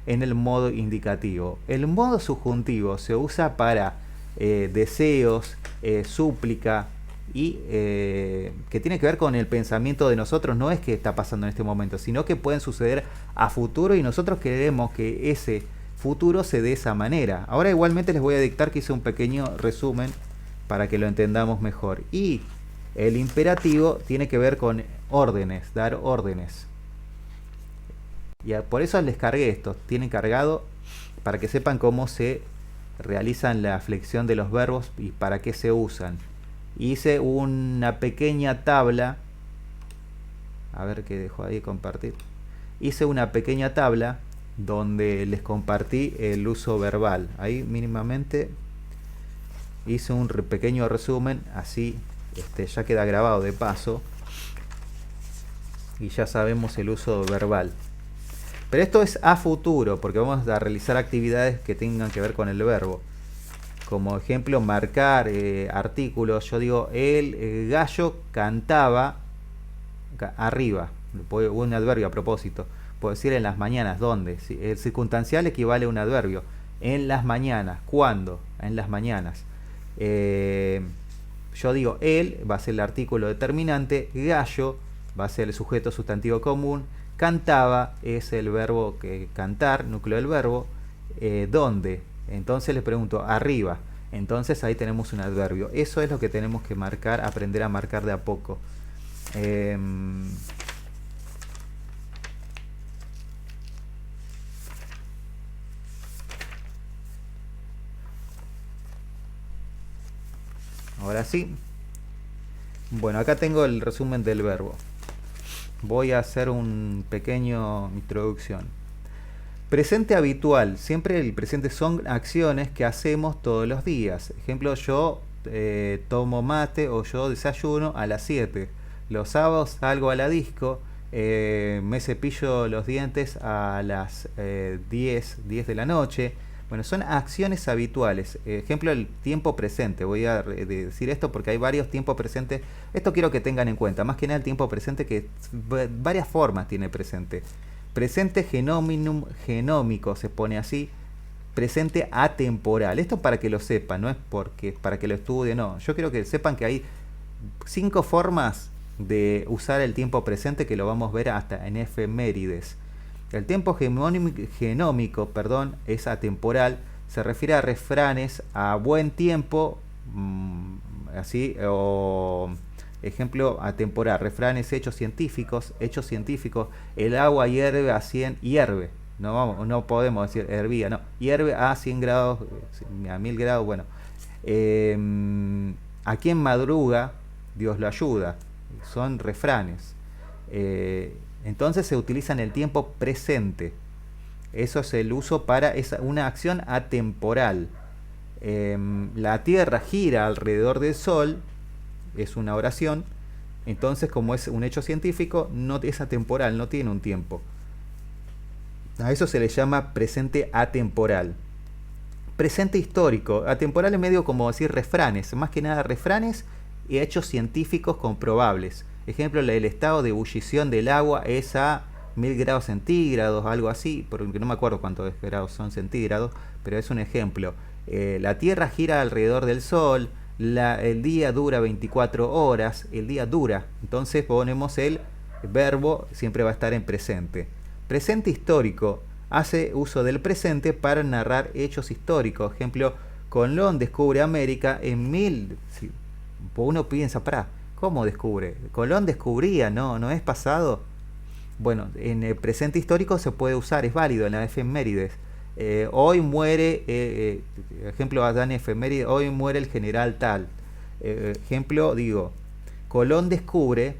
en el modo indicativo. El modo subjuntivo se usa para deseos, súplica, y que tiene que ver con el pensamiento de nosotros. No es que está pasando en este momento, sino que pueden suceder a futuro y nosotros queremos que ese futuro se dé de esa manera. Ahora igualmente les voy a dictar que hice un pequeño resumen para que lo entendamos mejor. Y el imperativo tiene que ver con órdenes, dar órdenes. Y por eso les cargué esto, tienen cargado para que sepan cómo se realizan la flexión de los verbos y para qué se usan. Hice una pequeña tabla, a ver qué dejo ahí compartir. Hice una pequeña tabla donde les compartí el uso verbal. Ahí mínimamente hice un pequeño resumen, así ya queda grabado de paso y ya sabemos el uso verbal. Pero esto es a futuro, porque vamos a realizar actividades que tengan que ver con el verbo. Como ejemplo, marcar artículos. Yo digo, el gallo cantaba arriba. Un adverbio a propósito. Puedo decir en las mañanas. ¿Dónde? El circunstancial equivale a un adverbio. En las mañanas. ¿Cuándo? En las mañanas. Yo digo, él va a ser el artículo determinante. Gallo va a ser el sujeto sustantivo común. Cantaba es el verbo que cantar, núcleo del verbo. ¿Dónde? Entonces les pregunto, arriba. Entonces ahí tenemos un adverbio. Eso es lo que tenemos que marcar, aprender a marcar de a poco. Ahora sí. Bueno, acá tengo el resumen del verbo. Voy a hacer un pequeño introducción. Presente habitual. Siempre el presente son acciones que hacemos todos los días. Ejemplo, yo tomo mate o yo desayuno a las 7. Los sábados salgo a la disco. Me cepillo los dientes a las 10 de la noche. Bueno, son acciones habituales. Ejemplo, el tiempo presente. Voy a decir esto porque hay varios tiempos presentes. Esto quiero que tengan en cuenta. Más que nada el tiempo presente, que varias formas tiene presente. Presente genómico se pone así. Presente atemporal. Esto para que lo sepan, no es porque para que lo estudien, no. Yo quiero que sepan que hay 5 formas de usar el tiempo presente que lo vamos a ver hasta en efemérides. El tiempo genómico, es atemporal. Se refiere a refranes a buen tiempo, así, o ejemplo atemporal, refranes, hechos científicos, el agua hierve a 100, hierve, no podemos decir hervía, no, hierve a 100 grados, a 1000 grados, bueno, a quien madruga, Dios lo ayuda, son refranes. Entonces se utiliza en el tiempo presente. Eso es el uso para una acción atemporal. La Tierra gira alrededor del Sol, es una oración. Entonces, como es un hecho científico, no es atemporal, no tiene un tiempo. A eso se le llama presente atemporal. Presente histórico. Atemporal es medio como decir refranes, más que nada refranes y hechos científicos comprobables. Ejemplo, el estado de ebullición del agua es a 1000 grados centígrados, algo así, porque no me acuerdo cuántos grados son centígrados, pero es un ejemplo. La Tierra gira alrededor del Sol, el día dura 24 horas, el día dura, entonces ponemos el verbo, siempre va a estar en presente. Presente histórico, hace uso del presente para narrar hechos históricos. Ejemplo, Colón descubre América en 1000, si uno piensa, ¿cómo descubre? Colón descubría, no es pasado. Bueno, en el presente histórico se puede usar, es válido en la efemérides. Hoy muere, ejemplo, Adán efeméride, hoy muere el general tal. Ejemplo, digo, Colón descubre,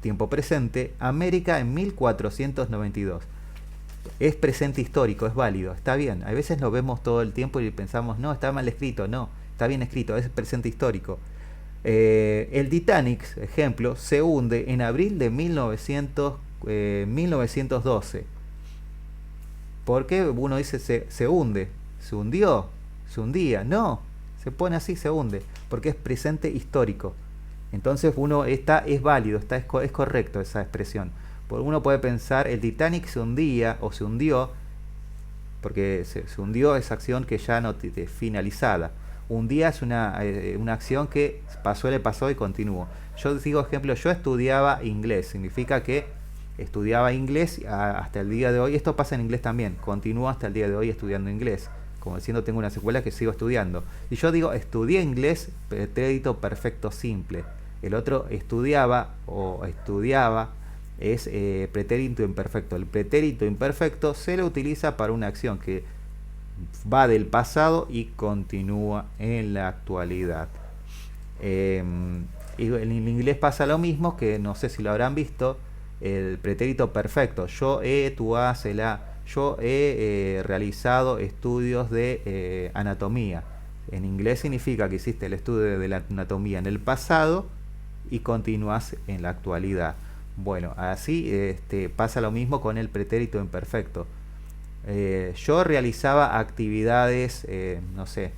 tiempo presente, América en 1492. Es presente histórico, es válido, está bien. A veces lo vemos todo el tiempo y pensamos, no, está mal escrito, no, está bien escrito, es presente histórico. El Titanic, ejemplo, se hunde en abril de 1912. ¿Por qué uno dice se hunde? ¿Se hundió? ¿Se hundía? No, se pone así, se hunde, porque es presente histórico. Entonces uno está, es válido, es correcto esa expresión. Uno puede pensar, el Titanic se hundía o se hundió, porque se hundió esa acción que ya no finalizada. Un día es una acción que pasó, le pasó y continuó. Yo digo, ejemplo, yo estudiaba inglés, significa que estudiaba inglés hasta el día de hoy. Esto pasa en inglés también, continúo hasta el día de hoy estudiando inglés, como diciendo tengo una secuela que sigo estudiando. Y yo digo, estudié inglés, pretérito perfecto simple. El otro estudiaba o estudiaba es pretérito imperfecto. El pretérito imperfecto se le utiliza para una acción que va del pasado y continúa en la actualidad. Y en inglés pasa lo mismo, que no sé si lo habrán visto, el pretérito perfecto. Yo he, tú has, el ha. Yo he realizado estudios de anatomía. En inglés significa que hiciste el estudio de la anatomía en el pasado y continúas en la actualidad. Bueno, así pasa lo mismo con el pretérito imperfecto. Yo realizaba actividades, no sé,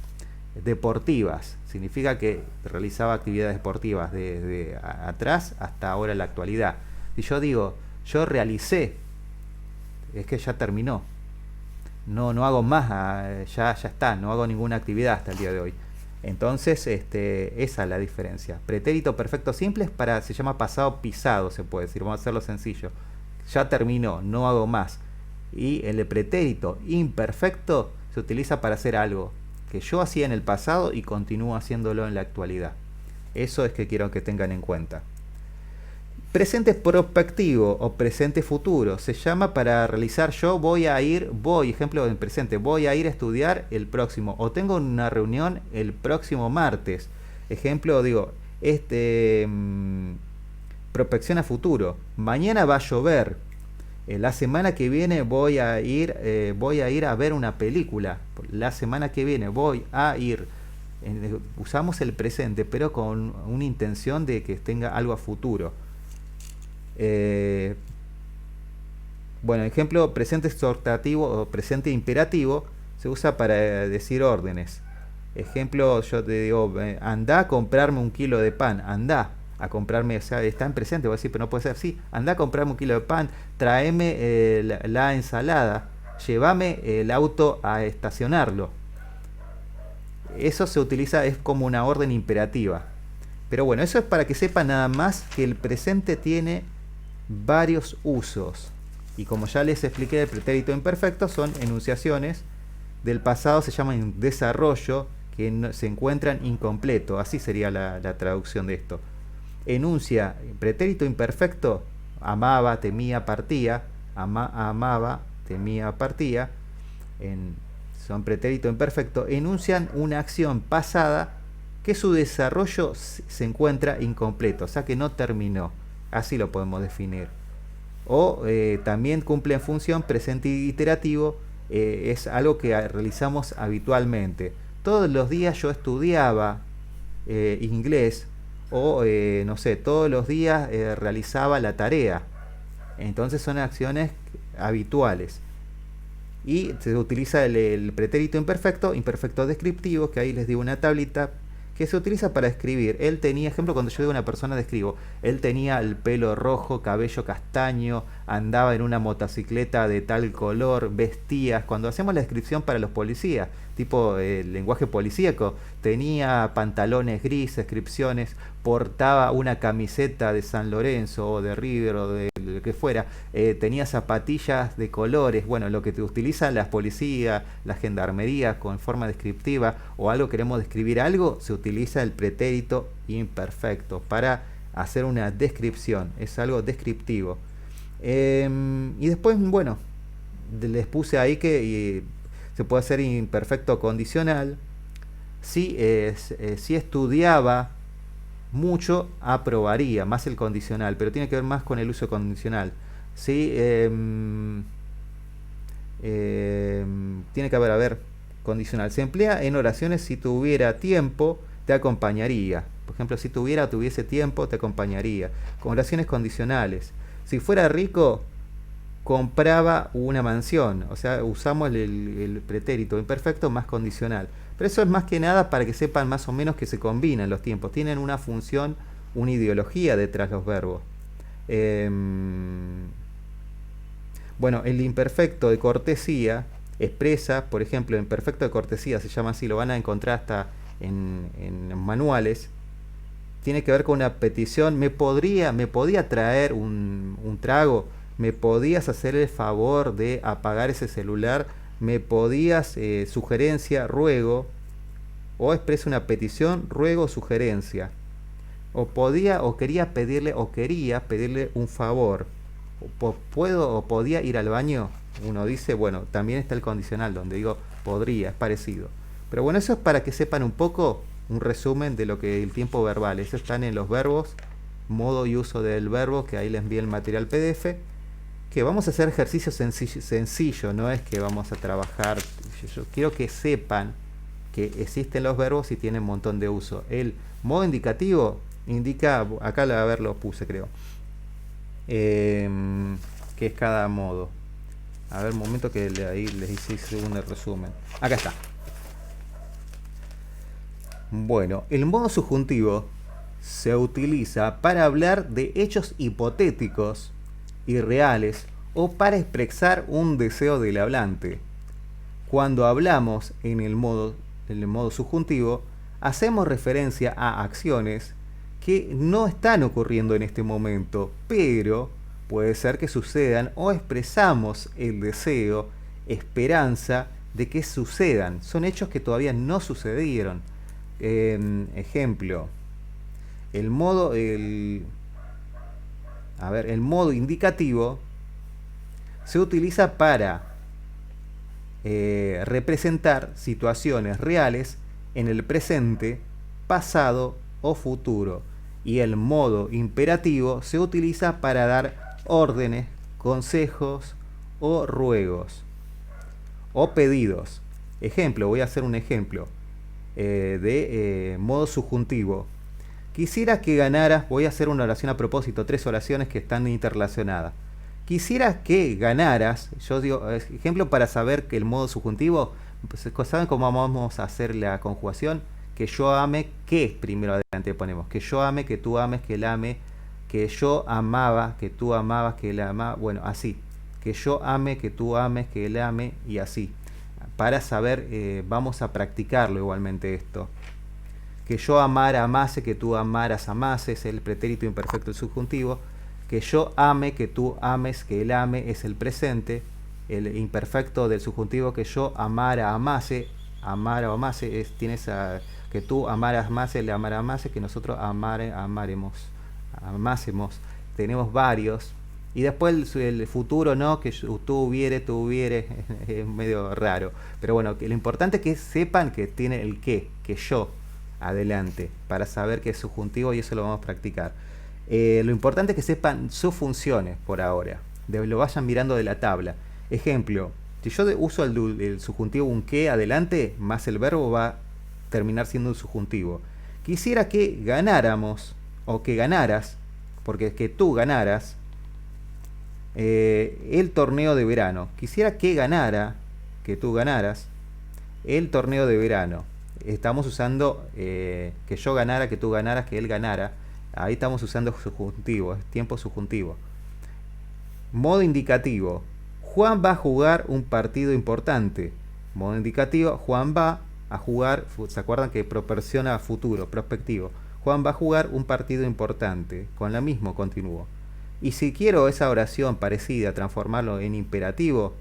deportivas. Significa que realizaba actividades deportivas desde atrás hasta ahora en la actualidad. Y yo digo, yo realicé, es que ya terminó. No hago más, ya está, no hago ninguna actividad hasta el día de hoy. Entonces, esa es la diferencia. Pretérito perfecto simple se llama pasado pisado, se puede decir. Vamos a hacerlo sencillo. Ya terminó, no hago más. Y el pretérito imperfecto se utiliza para hacer algo que yo hacía en el pasado y continúo haciéndolo en la actualidad. Eso es que quiero que tengan en cuenta. Presente prospectivo o presente futuro se llama para realizar ejemplo en presente, voy a ir a estudiar el próximo, o tengo una reunión el próximo martes. Ejemplo, digo, prospección a futuro, mañana va a llover, la semana que viene voy a ir a ver una película, la semana que viene voy a ir. Usamos el presente, pero con una intención de que tenga algo a futuro. Bueno, ejemplo, presente exhortativo o presente imperativo se usa para decir órdenes. Ejemplo, yo te digo, anda a comprarme un kilo de pan, anda a comprarme, o sea, está en presente, voy a decir, pero no puede ser así, anda a comprarme un kilo de pan, tráeme la ensalada, llévame el auto a estacionarlo. Eso se utiliza, es como una orden imperativa. Pero bueno, eso es para que sepan nada más que el presente tiene varios usos. Y como ya les expliqué, el pretérito imperfecto son enunciaciones del pasado, se llaman desarrollo, que se encuentran incompleto. Así sería la traducción de esto. Enuncia, pretérito imperfecto, amaba, temía, partía. Amaba, temía, partía. Son pretérito imperfecto. Enuncian una acción pasada que su desarrollo se encuentra incompleto, o sea que no terminó. Así lo podemos definir. O también cumple función presente iterativo, es algo que realizamos habitualmente. Todos los días yo estudiaba inglés, o no sé, todos los días realizaba la tarea. Entonces son acciones habituales. Y se utiliza el pretérito imperfecto, imperfecto descriptivo, que ahí les digo una tablita, que se utiliza para describir. Él tenía, ejemplo, cuando yo digo una persona describo, él tenía el pelo rojo, cabello castaño, andaba en una motocicleta de tal color, vestía, cuando hacemos la descripción para los policías, tipo lenguaje policíaco, tenía pantalones grises, descripciones, portaba una camiseta de San Lorenzo o de River o de lo que fuera, tenía zapatillas de colores, bueno, lo que utilizan las policías, la gendarmería con forma descriptiva, o algo queremos describir algo, se utiliza el pretérito imperfecto para hacer una descripción, es algo descriptivo. Y después, bueno, les puse ahí que se puede hacer imperfecto condicional. Si estudiaba mucho, aprobaría, más el condicional, pero tiene que ver más con el uso condicional. Sí, tiene que haber, condicional. Se emplea en oraciones si tuviera tiempo, te acompañaría. Por ejemplo, si tuviese tiempo, te acompañaría. Con oraciones condicionales. Si fuera rico, compraba una mansión. O sea, usamos el pretérito imperfecto más condicional. Pero eso es más que nada para que sepan más o menos que se combinan los tiempos. Tienen una función, una ideología detrás los verbos. Bueno, el imperfecto de cortesía expresa, por ejemplo, el imperfecto de cortesía se llama así, lo van a encontrar hasta en manuales. Tiene que ver con una petición. Me podía traer un trago. Me podías hacer el favor de apagar ese celular. Me podías, sugerencia, ruego. O expresa una petición, ruego, sugerencia. O quería pedirle un favor. O podía ir al baño. Uno dice, bueno, también está el condicional donde digo podría, es parecido. Pero bueno, eso es para que sepan un poco, un resumen de lo que el tiempo verbal. Eso están en los verbos, modo y uso del verbo, que ahí les envié el material PDF. Que vamos a hacer ejercicio sencillo, no es que vamos a trabajar. Yo quiero que sepan que existen los verbos y tienen un montón de uso. El modo indicativo indica, acá lo puse creo, que es cada modo. A ver, un momento que ahí les hice un resumen. Acá está. Bueno, el modo subjuntivo se utiliza para hablar de hechos hipotéticos, irreales, o para expresar un deseo del hablante. Cuando hablamos en el modo subjuntivo, hacemos referencia a acciones que no están ocurriendo en este momento, pero puede ser que sucedan, o expresamos el deseo, esperanza de que sucedan. Son hechos que todavía no sucedieron. Ejemplo, el modo indicativo se utiliza para representar situaciones reales en el presente, pasado o futuro. Y el modo imperativo se utiliza para dar órdenes, consejos o ruegos o pedidos. Ejemplo, voy a hacer un ejemplo de modo subjuntivo. Quisiera que ganaras, voy a hacer una oración a propósito, 3 oraciones que están interrelacionadas. Quisiera que ganaras, yo digo, ejemplo para saber que el modo subjuntivo, pues, ¿saben cómo vamos a hacer la conjugación? Que yo ame, que primero adelante ponemos, que yo ame, que tú ames, que él ame, que yo amaba, que tú amabas, que él amaba, bueno, así, que yo ame, que tú ames, que él ame, y así. Para saber, vamos a practicarlo igualmente esto. Que yo amara, amase, que tú amaras, amase, es el pretérito imperfecto del subjuntivo. Que yo ame, que tú ames, que él ame, es el presente. El imperfecto del subjuntivo, que yo amara, amase, amara o amase, tienes que tú amaras, amase, le amara, amase, que nosotros amaremos, amásemos. Tenemos varios. Y después el futuro, ¿no? Que tú hubiere, es medio raro. Pero bueno, que lo importante es que sepan que tiene el que yo, adelante, para saber que es subjuntivo, y eso lo vamos a practicar. Lo importante es que sepan sus funciones por ahora. Lo vayan mirando de la tabla. Ejemplo, si yo uso el subjuntivo un que adelante, más el verbo va a terminar siendo un subjuntivo. Quisiera que ganáramos, o que ganaras, porque es que tú ganaras, el torneo de verano. Quisiera que tú ganaras el torneo de verano. Estamos usando que yo ganara, que tú ganaras, que él ganara. Ahí estamos usando subjuntivo, es tiempo subjuntivo. Modo indicativo. Juan va a jugar un partido importante. Modo indicativo, Juan va a jugar, ¿se acuerdan que proporciona futuro, prospectivo? Juan va a jugar un partido importante. Con la misma continúo. Y si quiero esa oración parecida, transformarlo en imperativo,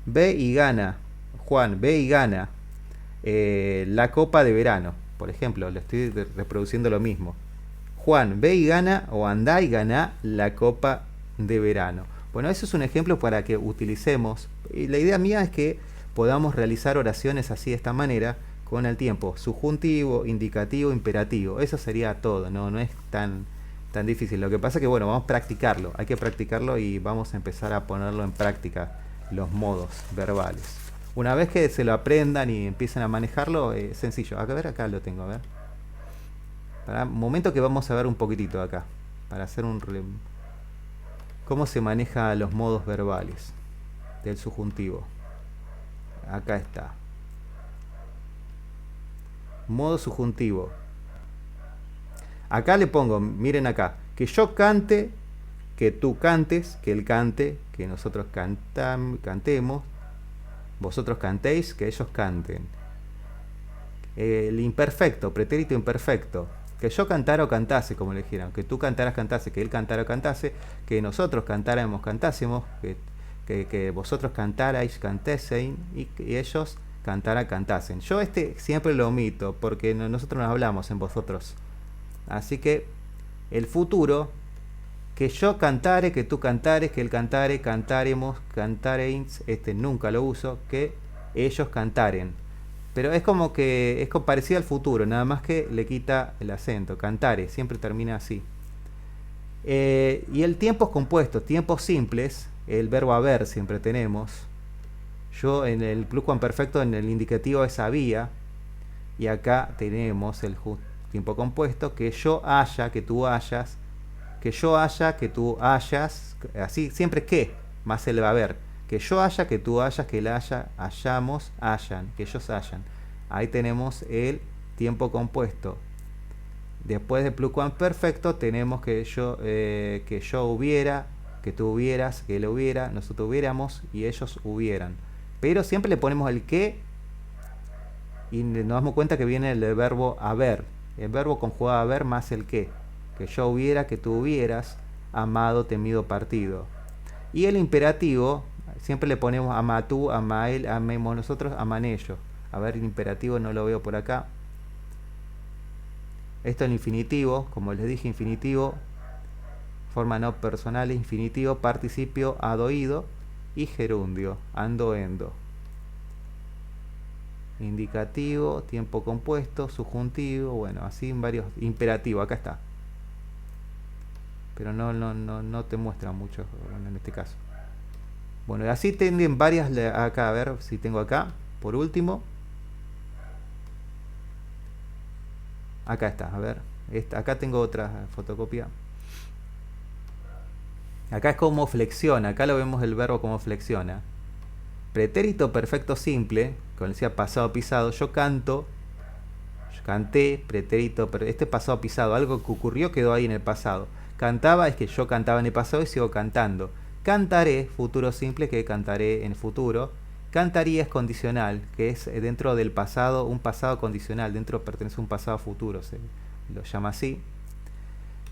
ve y gana, Juan, ve y gana la copa de verano. Por ejemplo, le estoy reproduciendo lo mismo. Juan, ve y gana, o andá y gana la copa de verano. Bueno, eso es un ejemplo para que utilicemos. Y la idea mía es que podamos realizar oraciones así de esta manera con el tiempo. Subjuntivo, indicativo, imperativo. Eso sería todo, no es tan difícil. Lo que pasa es que, bueno, vamos a practicarlo. Hay que practicarlo y vamos a empezar a ponerlo en práctica, los modos verbales. Una vez que se lo aprendan y empiecen a manejarlo, es sencillo. A ver, acá lo tengo, a ver. Para un momento que vamos a ver un poquitito acá. Para hacer cómo se maneja los modos verbales del subjuntivo. Acá está. Modo subjuntivo. Acá le pongo, miren acá, que yo cante, que tú cantes, que él cante, que nosotros cantemos, vosotros cantéis, que ellos canten. El imperfecto, pretérito imperfecto. Que yo cantara o cantase, como le dijeron. Que tú cantaras, cantase, que él cantara o cantase. Que nosotros cantáramos, cantásemos. Que vosotros cantarais, cantasen. Y que ellos cantaran, cantasen. Yo siempre lo omito, porque nosotros nos hablamos en vosotros. Así que el futuro, que yo cantare, que tú cantares, que él cantare, cantaremos, cantareins, nunca lo uso, que ellos cantaren. Pero es como que es parecido al futuro, nada más que le quita el acento, cantare, siempre termina así. Y el tiempo es compuesto, tiempos simples, el verbo haber siempre tenemos. Yo en el pluscuamperfecto, en el indicativo es había, y acá tenemos el tiempo compuesto, que yo haya, que tú hayas, que yo haya, que tú hayas, así, siempre que, más el haber. Que yo haya, que tú hayas, que él haya, hayamos, hayan, que ellos hayan. Ahí tenemos el tiempo compuesto. Después de pluscuamperfecto tenemos que yo hubiera, que tú hubieras, que él hubiera, nosotros hubiéramos y ellos hubieran. Pero siempre le ponemos el que y nos damos cuenta que viene el verbo haber. El verbo conjugado haber más el que. Que yo hubiera, que tú hubieras, amado, temido, partido. Y el imperativo, siempre le ponemos ama tú, ama él, amemos nosotros, aman ellos. A ver, el imperativo no lo veo por acá. Esto es el infinitivo, como les dije, infinitivo, forma no personal, infinitivo, participio, adoído y gerundio, ando, endo. Indicativo, tiempo compuesto, subjuntivo, bueno, así en varios. Imperativo, acá está. Pero no te muestra mucho en este caso. Bueno, y así tienen varias acá, a ver si tengo acá. Por último. Acá está, a ver. Acá tengo otra fotocopia. Acá es como flexiona, acá lo vemos el verbo como flexiona. Pretérito perfecto simple, como decía pasado pisado, yo canto, yo canté, pretérito, pasado pisado, algo que ocurrió quedó ahí en el pasado. Cantaba es que yo cantaba en el pasado y sigo cantando. Cantaré, futuro simple, que cantaré en el futuro. Cantaría es condicional, que es dentro del pasado, un pasado condicional, dentro pertenece a un pasado futuro, se lo llama así.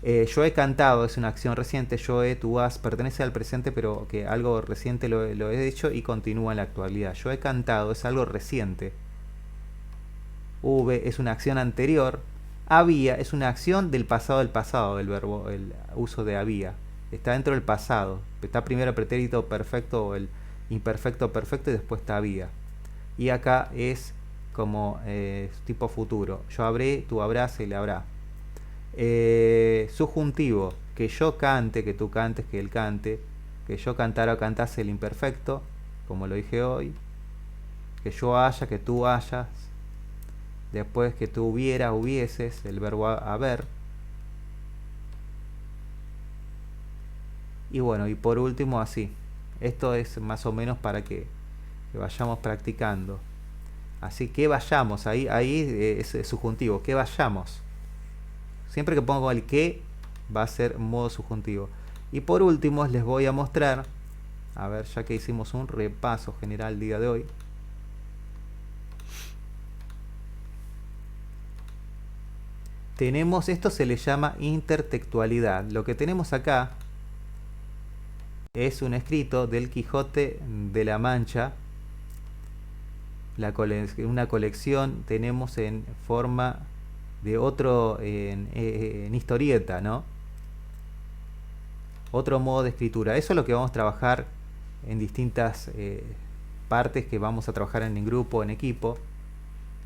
Yo he cantado, es una acción reciente, yo he, tú has, pertenece al presente, pero que algo reciente lo he hecho y continúa en la actualidad. Yo he cantado, es algo reciente. V es una acción anterior. Había es una acción del pasado, el verbo, el uso de había. Está dentro del pasado. Está primero el pretérito perfecto o el imperfecto perfecto y después está había. Y acá es como tipo futuro. Yo habré, tú habrás, él habrá. Subjuntivo, que yo cante, que tú cantes, que él cante, que yo cantara o cantase el imperfecto, como lo dije hoy, que yo haya, que tú hayas, después que tú hubiera, hubieses, el verbo haber, y bueno, y por último así. Esto es más o menos para que vayamos practicando. Así que vayamos, ahí es subjuntivo, que vayamos. Siempre que pongo el que, va a ser modo subjuntivo. Y por último les voy a mostrar, a ver, ya que hicimos un repaso general el día de hoy. Tenemos, esto se le llama intertextualidad. Lo que tenemos acá es un escrito del Quijote de la Mancha. Una colección tenemos en forma de otro en historieta, ¿no? otro modo de escritura. Eso es lo que vamos a trabajar en distintas partes que vamos a trabajar en grupo, en equipo.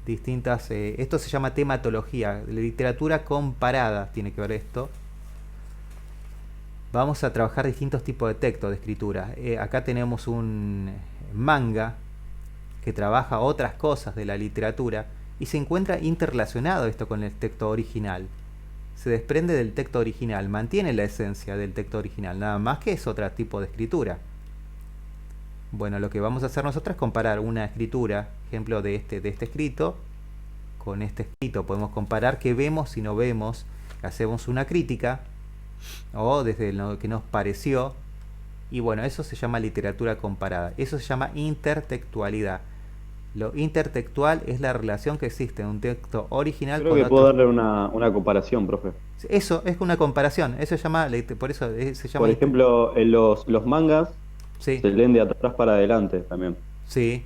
Esto se llama tematología, literatura comparada, tiene que ver esto. Vamos a trabajar distintos tipos de texto, de escritura. Acá tenemos un manga que trabaja otras cosas de la literatura y se encuentra interrelacionado esto con el texto original. Se desprende del texto original, mantiene la esencia del texto original, nada más que es otro tipo de escritura. Bueno, lo que vamos a hacer nosotros es comparar una escritura, ejemplo de este escrito, con este escrito. Podemos comparar qué vemos y no vemos, hacemos una crítica, o desde lo que nos pareció, y bueno, eso se llama literatura comparada. Eso se llama intertextualidad. Lo intertextual es la relación que existe en un texto original Creo con que otro. puedo darle una comparación, profe. Eso es una comparación, eso se llama, por eso se llama. Por ejemplo, en los mangas Sí, se leen de atrás para adelante también. sí.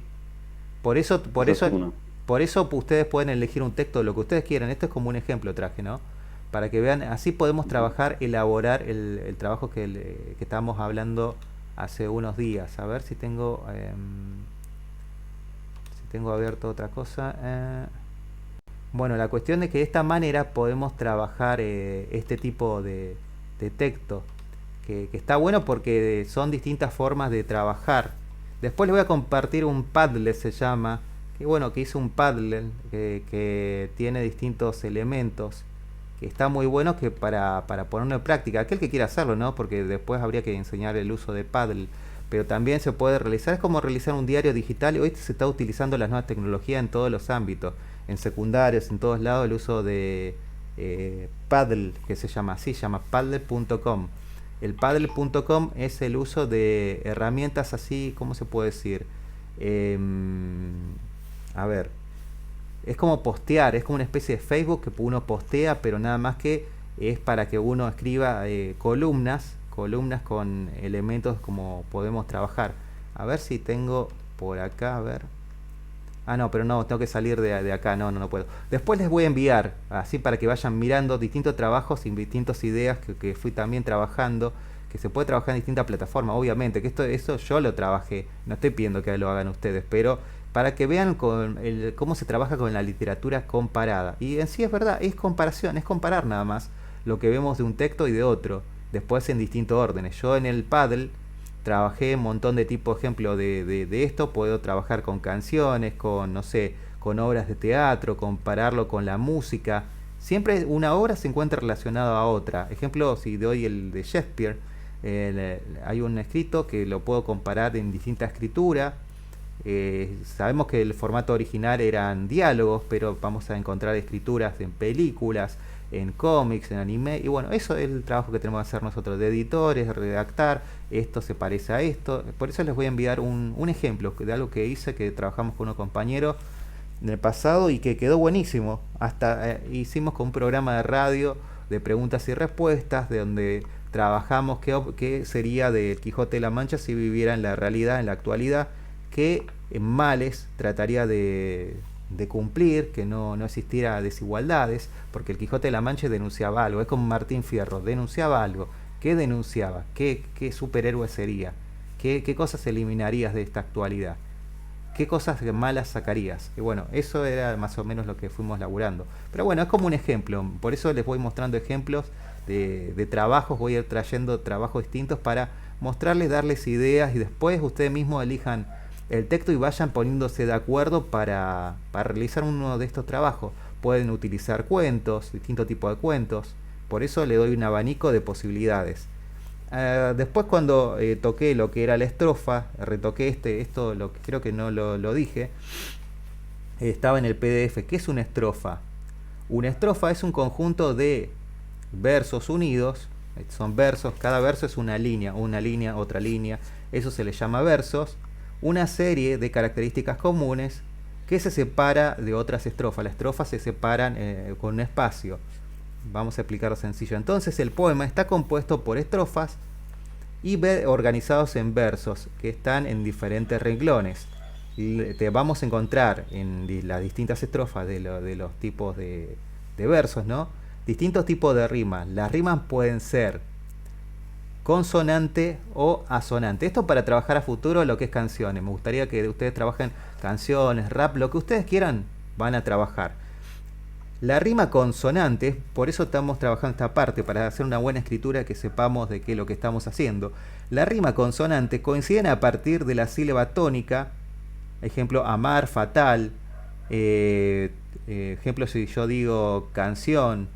Por eso, Esa es una. por eso ustedes pueden elegir un texto, lo que ustedes quieran. Esto es como un ejemplo traje, ¿no? Para que vean, así podemos Ujú. trabajar, elaborar el trabajo que estábamos hablando hace unos días. A ver si tengo, si tengo abierto otra cosa. Bueno, la cuestión es que de esta manera podemos trabajar este tipo de texto, que está bueno porque son distintas formas de trabajar. Después les voy a compartir un Padlet, se llama, que bueno, que hice un Padlet que tiene distintos elementos, que está muy bueno que para ponerlo en práctica. Aquel que quiera hacerlo, ¿no? Porque después habría que enseñar el uso de Padlet. Pero también se puede realizar, es como realizar un diario digital. Hoy se está utilizando las nuevas tecnologías en todos los ámbitos, en secundarios, en todos lados, el uso de Padlet, que se llama así, se llama padlet.com. El Padlet.com es el uso de herramientas así, ¿cómo se puede decir? A ver, es como postear, es como una especie de Facebook que uno postea, pero nada más que es para que uno escriba columnas con elementos como podemos trabajar. A ver si tengo por acá, a ver. Ah, no, pero no, tengo que salir de acá, no puedo. Después les voy a enviar, así para que vayan mirando distintos trabajos y distintas ideas que fui también trabajando, que se puede trabajar en distintas plataformas, obviamente, que eso yo lo trabajé, no estoy pidiendo que lo hagan ustedes, pero para que vean cómo se trabaja con la literatura comparada. Y en sí es verdad, es comparación, es comparar nada más lo que vemos de un texto y de otro, después en distintos órdenes. Yo en el Paddle trabajé un montón de tipo ejemplo de esto, puedo trabajar con canciones, con, no sé, con obras de teatro, compararlo con la música. Siempre una obra se encuentra relacionada a otra. Ejemplo, si doy el de Shakespeare, hay un escrito que lo puedo comparar en distinta escritura. Sabemos que el formato original eran diálogos, pero vamos a encontrar escrituras en películas, en cómics, en anime, y bueno, eso es el trabajo que tenemos que hacer nosotros de editores, redactar, esto se parece a esto. Por eso les voy a enviar un ejemplo de algo que hice, que trabajamos con unos compañeros en el pasado y que quedó buenísimo. Hasta hicimos con un programa de radio de preguntas y respuestas, de donde trabajamos qué sería de Quijote de la Mancha si viviera en la realidad, en la actualidad, qué males trataría de cumplir, que no existiera desigualdades, porque el Quijote de la Mancha denunciaba algo, es como Martín Fierro, denunciaba algo. ¿Qué denunciaba? ¿Qué superhéroe sería? ¿Qué cosas eliminarías de esta actualidad? ¿Qué cosas malas sacarías? Y bueno, eso era más o menos lo que fuimos laburando. Pero bueno, es como un ejemplo, por eso les voy mostrando ejemplos de trabajos, voy a ir trayendo trabajos distintos para mostrarles, darles ideas y después ustedes mismos elijan el texto y vayan poniéndose de acuerdo para realizar uno de estos trabajos. Pueden utilizar cuentos, distintos tipos de cuentos, por eso le doy un abanico de posibilidades. Después cuando toqué lo que era la estrofa, retoqué esto lo que creo que no lo dije, estaba en el PDF. ¿Qué es una estrofa? Una estrofa es un conjunto de versos unidos, son versos, cada verso es una línea, otra línea, eso se le llama versos, una serie de características comunes que se separa de otras estrofas. Las estrofas se separan con un espacio. Vamos a explicarlo sencillo. Entonces el poema está compuesto por estrofas y organizados en versos que están en diferentes renglones. Te vamos a encontrar en las distintas estrofas de los tipos de versos, ¿no? Distintos tipos de rimas. Las rimas pueden ser consonante o asonante. Esto para trabajar a futuro lo que es canciones. Me gustaría que ustedes trabajen canciones, rap, lo que ustedes quieran, van a trabajar. La rima consonante, por eso estamos trabajando esta parte, para hacer una buena escritura, que sepamos de qué es lo que estamos haciendo. La rima consonante coinciden a partir de la sílaba tónica, ejemplo, amar, fatal, ejemplo, si yo digo canción,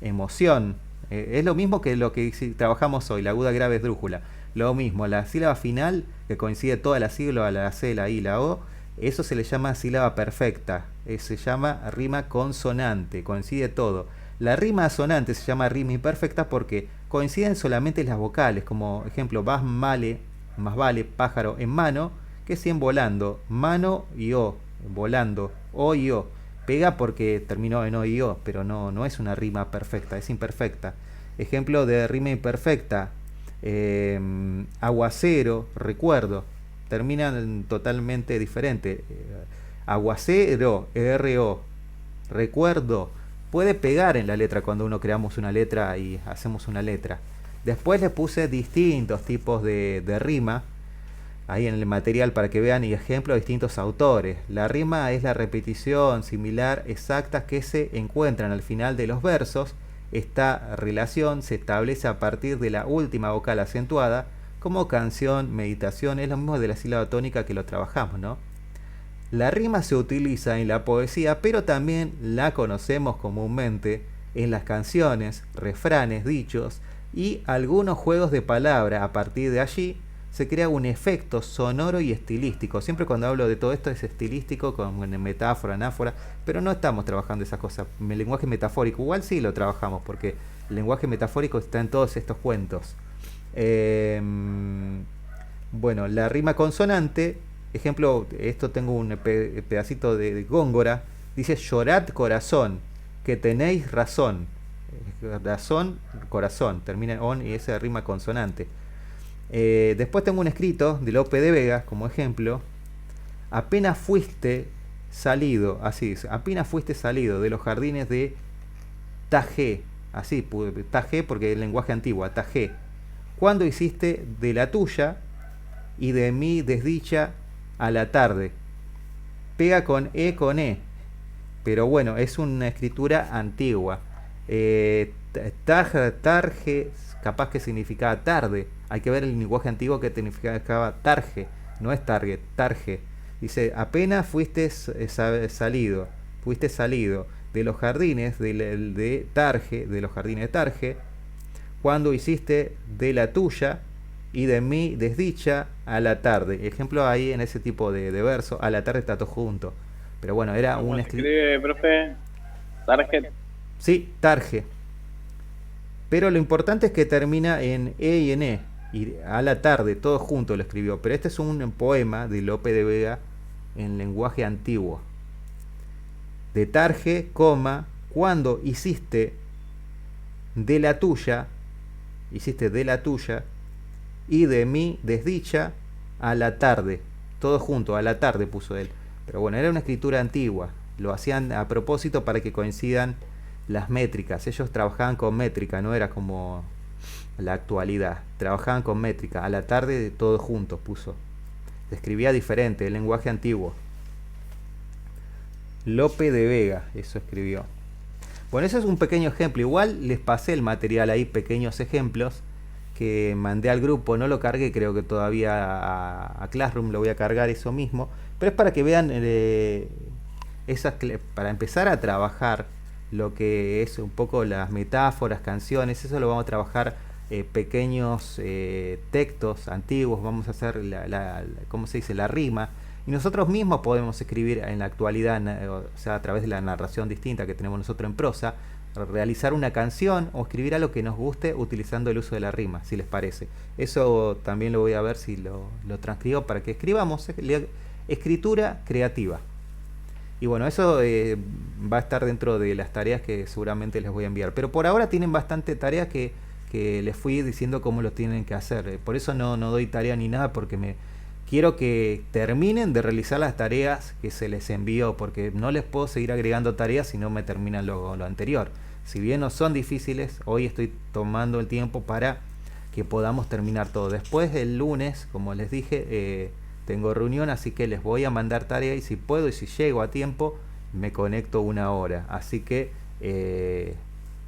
emoción, es lo mismo que lo que trabajamos hoy, la aguda, grave, esdrújula. Lo mismo, la sílaba final, que coincide toda la sílaba, la C, la I, la O, eso se le llama sílaba perfecta, se llama rima consonante, coincide todo. La rima asonante se llama rima imperfecta porque coinciden solamente las vocales, como ejemplo, más vale, pájaro en mano, que 100 volando, mano y o, volando, o y o. Pega porque terminó en o y o, pero no es una rima perfecta, es imperfecta. Ejemplo de rima imperfecta, aguacero, recuerdo, terminan totalmente diferente. Aguacero, RO, recuerdo, puede pegar en la letra cuando uno creamos una letra y hacemos una letra. Después le puse distintos tipos de rima ahí en el material para que vean y ejemplos de distintos autores. La rima es la repetición similar exacta que se encuentran al final de los versos. Esta relación se establece a partir de la última vocal acentuada, como canción, meditación, es lo mismo de la sílaba tónica que lo trabajamos, ¿no? La rima se utiliza en la poesía, pero también la conocemos comúnmente en las canciones, refranes, dichos y algunos juegos de palabra. A partir de allí se crea un efecto sonoro y estilístico. Siempre cuando hablo de todo esto es estilístico, con metáfora, anáfora, pero no estamos trabajando esas cosas. El lenguaje metafórico igual sí lo trabajamos, porque el lenguaje metafórico está en todos estos cuentos. Bueno, la rima consonante, ejemplo, esto tengo un pedacito de Góngora, dice llorad corazón, que tenéis razón. Razón, corazón, termina en on y esa rima consonante. Después tengo un escrito de Lope de Vega como ejemplo. Apenas fuiste salido, así dice, apenas fuiste salido de los jardines de Tajé, así, Tajé porque es el lenguaje antiguo, Tajé. Cuando hiciste de la tuya y de mi desdicha a la tarde. Pega con E, pero bueno, es una escritura antigua. Tarje, capaz que significaba tarde. Hay que ver el lenguaje antiguo que significaba tarje, no es target, tarje. Dice, apenas fuiste salido de los jardines de Tarje, de los jardines de Tarje, cuando hiciste de la tuya y de mi desdicha a la tarde. Ejemplo ahí en ese tipo de verso, a la tarde está todo junto. Pero bueno, era un escribe, profe? Target. Sí, Tarje. Pero lo importante es que termina en E y en E. Y a la tarde, todo junto lo escribió. Pero este es un poema de Lope de Vega en lenguaje antiguo. De Tarje, coma, cuando hiciste de la tuya y de mi desdicha a la tarde. Todo junto, a la tarde puso él. Pero bueno, era una escritura antigua. Lo hacían a propósito para que coincidan las métricas. Ellos trabajaban con métrica, no era como la actualidad. Trabajaban con métrica. A la tarde todo juntos puso. Se escribía diferente, el lenguaje antiguo. Lope de Vega, eso escribió. Bueno, eso es un pequeño ejemplo. Igual les pasé el material ahí, pequeños ejemplos que mandé al grupo. No lo cargué, creo que todavía a Classroom, lo voy a cargar eso mismo. Pero es para que vean, para empezar a trabajar lo que es un poco las metáforas, canciones. Eso lo vamos a trabajar, pequeños textos antiguos. Vamos a hacer ¿cómo se dice? La rima. Y nosotros mismos podemos escribir en la actualidad, o sea, a través de la narración distinta que tenemos nosotros en prosa, realizar una canción o escribir algo que nos guste utilizando el uso de la rima, si les parece. Eso también lo voy a ver si lo transcribo para que escribamos escritura creativa. Y bueno, eso va a estar dentro de las tareas que seguramente les voy a enviar. Pero por ahora tienen bastante tareas que les fui diciendo cómo lo tienen que hacer. Por eso no doy tarea ni nada, porque quiero que terminen de realizar las tareas que se les envió, porque no les puedo seguir agregando tareas si no me terminan lo anterior. Si bien no son difíciles, hoy estoy tomando el tiempo para que podamos terminar todo. Después del lunes, como les dije, tengo reunión, así que les voy a mandar tarea y si puedo y si llego a tiempo, me conecto 1 hora. Así que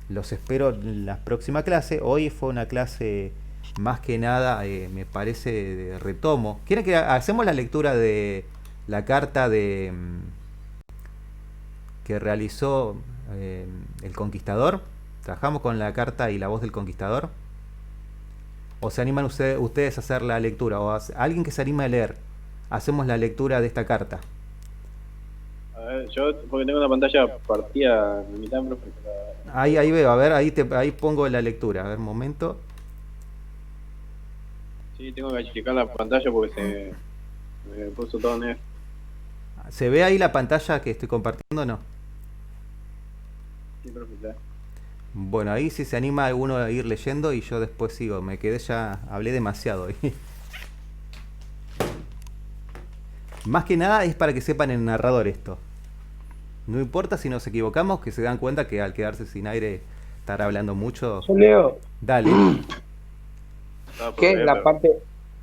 los espero en la próxima clase. Hoy fue una clase más que nada, me parece, de retomo. ¿Quieren que hacemos la lectura de la carta de que realizó el Conquistador? ¿Trabajamos con la carta y la voz del Conquistador? ¿O se animan ustedes a hacer la lectura? ¿O alguien que se anime a leer? Hacemos la lectura de esta carta. A ver, yo porque tengo una pantalla partida en mitad, profe. Ahí veo, a ver, ahí pongo la lectura. A ver, un momento. Sí, tengo que achicar la pantalla porque me puso todo negro. ¿Se ve ahí la pantalla que estoy compartiendo o no? Sí, profe, ya. Bueno, ahí si se anima alguno a ir leyendo y yo después sigo. Me quedé ya, hablé demasiado hoy. Más que nada es para que sepan el narrador esto. No importa si nos equivocamos, que se dan cuenta que al quedarse sin aire estar hablando mucho. Yo leo. Dale. ¿Qué es la parte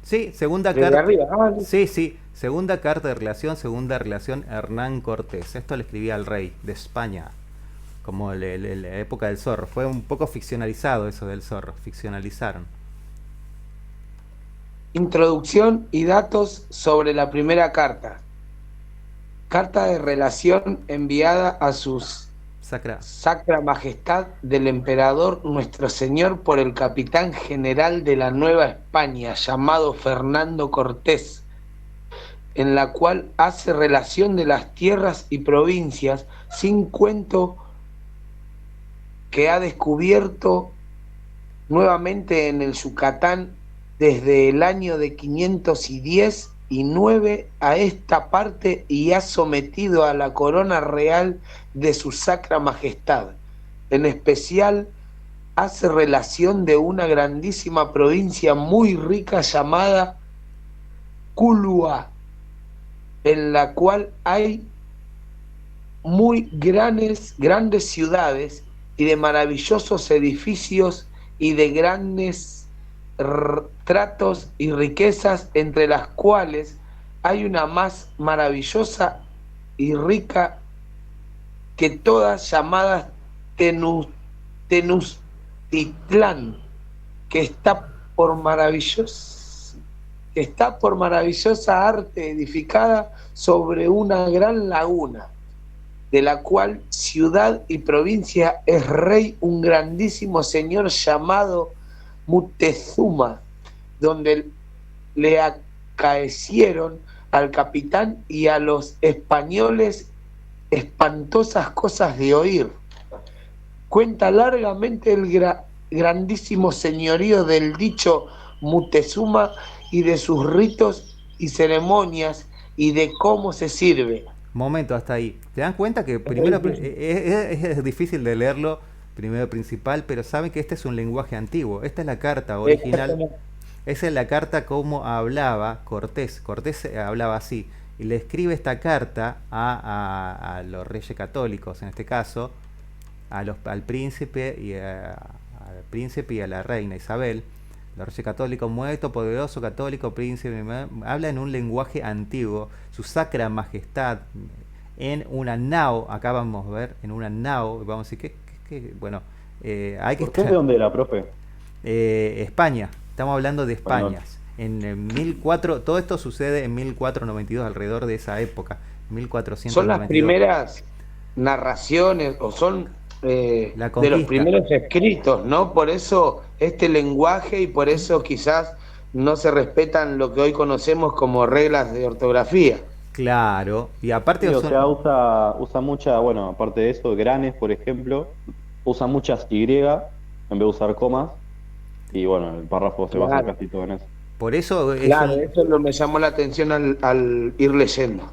Sí, segunda de carta. arriba? Sí, segunda carta de relación Hernán Cortés. Esto le escribía al rey de España, como la época del zorro. Fue un poco ficcionalizado eso del zorro, ficcionalizaron. Introducción y datos sobre la primera carta. Carta de relación enviada a sus Sacra Majestad del Emperador Nuestro Señor por el Capitán General de la Nueva España, llamado Fernando Cortés, en la cual hace relación de las tierras y provincias sin cuento que ha descubierto nuevamente en el Yucatán desde el año de 510 y 9 a esta parte y ha sometido a la corona real de su Sacra Majestad. En especial hace relación de una grandísima provincia muy rica llamada Culua, en la cual hay muy grandes ciudades y de maravillosos edificios y de grandes tratos y riquezas, entre las cuales hay una más maravillosa y rica que todas, llamadas Tenochtitlán, que está por maravillosa arte edificada sobre una gran laguna, de la cual ciudad y provincia es rey un grandísimo señor llamado Moctezuma, donde le acaecieron al capitán y a los españoles espantosas cosas de oír. Cuenta largamente el grandísimo señorío del dicho Moctezuma y de sus ritos y ceremonias y de cómo se sirve. Momento, hasta ahí. ¿Te dan cuenta que primero es difícil de leerlo, primero principal, pero saben que este es un lenguaje antiguo? Esta es la carta original. Esa es la carta como hablaba Cortés. Cortés hablaba así. Y le escribe esta carta a los reyes católicos, en este caso, al príncipe y a la reina Isabel. Los reyes católicos, muerto, poderoso, católico, príncipe, habla en un lenguaje antiguo, su Sacra Majestad, en una nao, acá vamos a ver, en una nao, vamos a decir, bueno, hay que... ¿Usted de dónde era, profe? España, estamos hablando de España. En 1400, todo esto sucede en 1492, alrededor de esa época, 1492. Son las primeras narraciones, o son de los primeros escritos, ¿no? Por eso este lenguaje y por eso quizás no se respetan lo que hoy conocemos como reglas de ortografía. Claro, y aparte... Sí, o sea, usa mucha, bueno, aparte de eso, granes, por ejemplo, usa muchas Y en vez de usar comas, y bueno, el párrafo se basa casi todo en eso. Por eso... Claro, eso me llamó la atención al ir leyendo.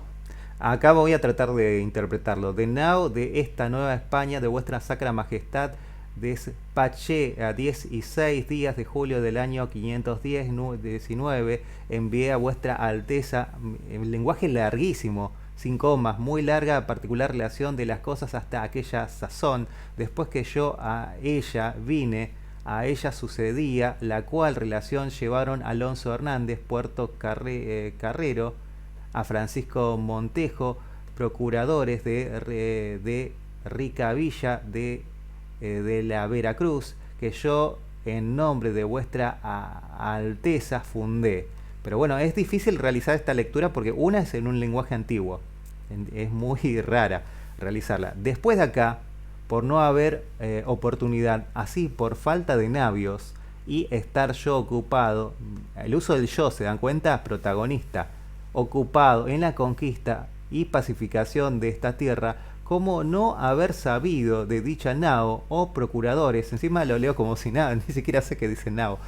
Acá voy a tratar de interpretarlo. De now, de esta nueva España, de vuestra Sacra Majestad, despaché a 16 días de julio del año 519, envié a vuestra Alteza, en lenguaje larguísimo, sin comas, muy larga particular relación de las cosas hasta aquella sazón, después que yo a ella vine a ella sucedía, la cual relación llevaron Alonso Hernández, Puerto Carrero, a Francisco Montejo, procuradores de Rica Villa de la Veracruz, que yo en nombre de vuestra Alteza fundé. Pero bueno, es difícil realizar esta lectura porque una es en un lenguaje antiguo, es muy rara realizarla. Después de acá, por no haber oportunidad, así por falta de navios y estar yo ocupado, el uso del yo, ¿se dan cuenta? Protagonista, ocupado en la conquista y pacificación de esta tierra, como no haber sabido de dicha nao o procuradores, encima lo leo como si nada, ni siquiera sé qué dice nao,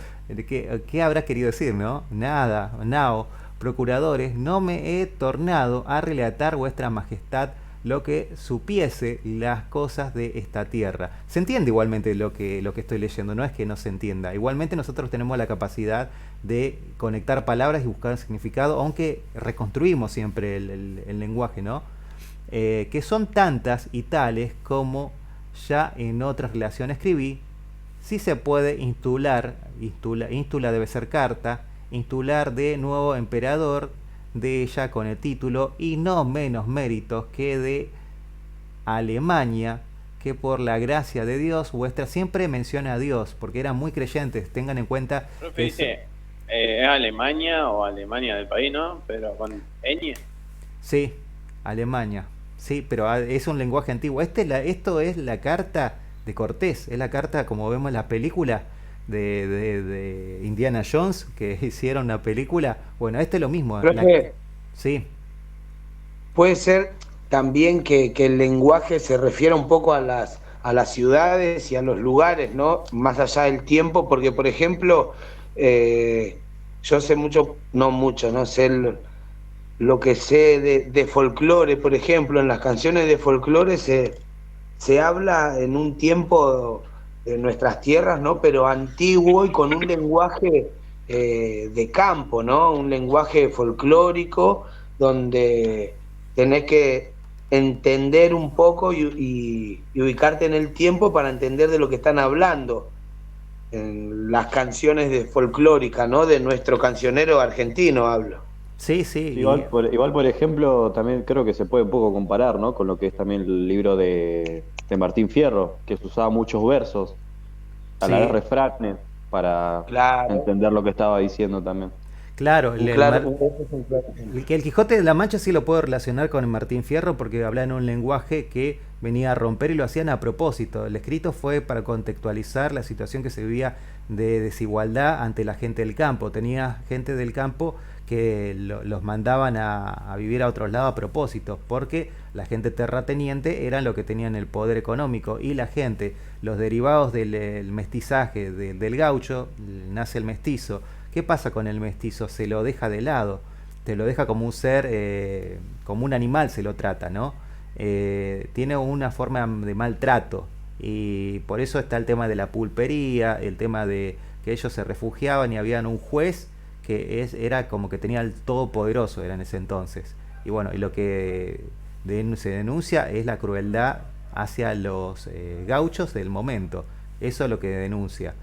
¿qué habrá querido decir, no? Nada, nao, procuradores, no me he tornado a relatar vuestra majestad lo que supiese las cosas de esta tierra. Se entiende igualmente lo que estoy leyendo, no es que no se entienda. Igualmente nosotros tenemos la capacidad de conectar palabras y buscar significado, aunque reconstruimos siempre el lenguaje, ¿no? Que son tantas y tales como ya en otras relaciones escribí. Sí se puede instular, instula debe ser carta, instular de nuevo emperador de ella con el título y no menos méritos que de Alemania, que por la gracia de Dios vuestra siempre menciona a Dios, porque eran muy creyentes, tengan en cuenta. Profe, dice, ¿es Alemania o Alemania del país, no? Pero con ñ. Sí, Alemania. Sí, pero es un lenguaje antiguo. Esto es la carta de Cortés, es la carta como vemos en la película de Indiana Jones, que hicieron una película. Bueno, este es lo mismo. Sí. Puede ser también que el lenguaje se refiera un poco a las ciudades y a los lugares, ¿no? Más allá del tiempo, porque, por ejemplo, yo sé mucho, no sé lo que sé de folclore, por ejemplo, en las canciones de folclore se habla en un tiempo de nuestras tierras, ¿no? Pero antiguo y con un lenguaje de campo, ¿no? Un lenguaje folclórico donde tenés que entender un poco y ubicarte en el tiempo para entender de lo que están hablando en las canciones de folclórica, ¿no? De nuestro cancionero argentino hablo. Sí, sí. Igual, por ejemplo, también creo que se puede un poco comparar, ¿no? Con lo que es también el libro de Martín Fierro, que se usaba muchos versos, a la vez refranes, para entender lo que estaba diciendo también. Claro, el Quijote de la Mancha sí lo puedo relacionar con el Martín Fierro porque hablaba en un lenguaje que venía a romper y lo hacían a propósito. El escrito fue para contextualizar la situación que se vivía de desigualdad ante la gente del campo. Tenía gente del campo que los mandaban a vivir a otros lados a propósito, porque la gente terrateniente eran los que tenían el poder económico y la gente, los derivados del mestizaje, del gaucho, nace el mestizo. ¿Qué pasa con el mestizo? Se lo deja de lado, te lo deja como un ser, como un animal se lo trata, ¿no? Tiene una forma de maltrato y por eso está el tema de la pulpería, el tema de que ellos se refugiaban y habían un juez que era como que tenía el todopoderoso, era en ese entonces. Y bueno, y lo que se denuncia es la crueldad hacia los gauchos del momento. Eso es lo que denuncia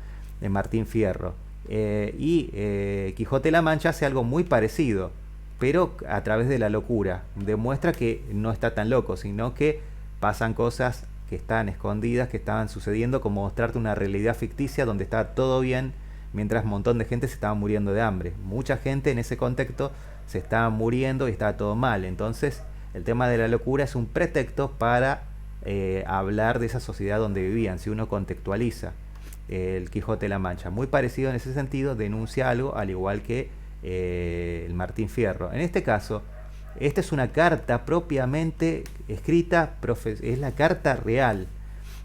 Martín Fierro. Quijote de la Mancha hace algo muy parecido, pero a través de la locura. Demuestra que no está tan loco, sino que pasan cosas que están escondidas, que estaban sucediendo, como mostrarte una realidad ficticia donde está todo bien, mientras un montón de gente se estaba muriendo de hambre. Mucha gente en ese contexto se estaba muriendo y estaba todo mal. Entonces el tema de la locura es un pretexto para hablar de esa sociedad donde vivían, si uno contextualiza. El Quijote de la Mancha, muy parecido en ese sentido, denuncia algo al igual que el Martín Fierro. En este caso, esta es una carta propiamente escrita, es la carta real.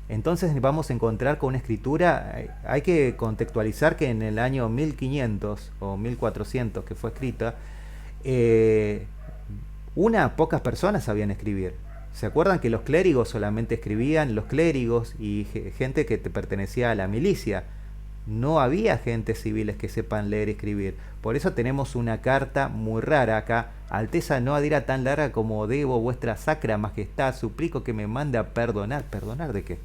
Entonces vamos a encontrar con una escritura, hay que contextualizar que en el año 1500 o 1400 que fue escrita, pocas personas sabían escribir. ¿Se acuerdan que los clérigos solamente escribían? Los clérigos y gente que pertenecía a la milicia. No había agentes civiles que sepan leer y escribir. Por eso tenemos una carta muy rara acá. Alteza, no adira tan larga como debo vuestra sacra majestad. Suplico que me mande a perdonar. ¿Perdonar de qué?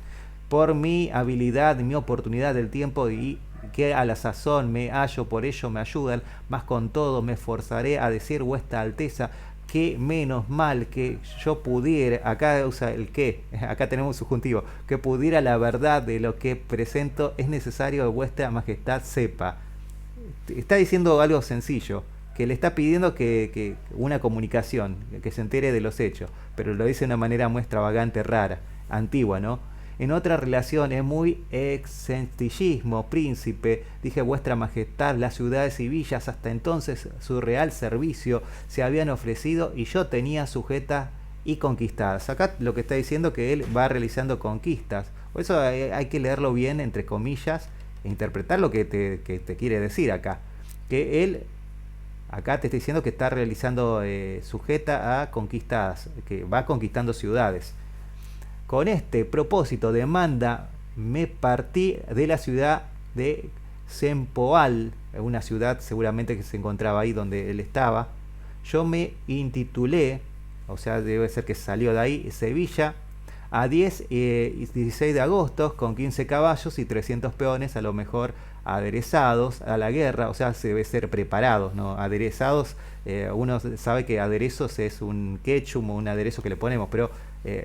por mi habilidad, mi oportunidad del tiempo y que a la sazón me hallo, por ello me ayudan, más con todo me esforzaré a decir vuestra alteza que menos mal que yo pudiera, acá usa el que, acá tenemos un subjuntivo, que pudiera la verdad de lo que presento es necesario que vuestra majestad sepa. Está diciendo algo sencillo, que le está pidiendo que una comunicación, que se entere de los hechos, pero lo dice de una manera muy extravagante, rara, antigua, ¿no? En otra relación es muy excentillismo, príncipe, dije vuestra majestad, las ciudades y villas hasta entonces su real servicio se habían ofrecido y yo tenía sujetas y conquistadas. Acá lo que está diciendo que él va realizando conquistas, por eso hay que leerlo bien entre comillas e interpretar lo que te quiere decir acá, que él acá te está diciendo que está realizando sujeta a conquistadas, que va conquistando ciudades. Con este propósito de manda me partí de la ciudad de Sempoal, una ciudad seguramente que se encontraba ahí donde él estaba. Yo me intitulé, o sea, debe ser que salió de ahí, Sevilla, a 10 y 16 de agosto, con 15 caballos y 300 peones, a lo mejor aderezados a la guerra, o sea, se debe ser preparados, ¿no? Aderezados, uno sabe que aderezos es un ketchup o un aderezo que le ponemos, pero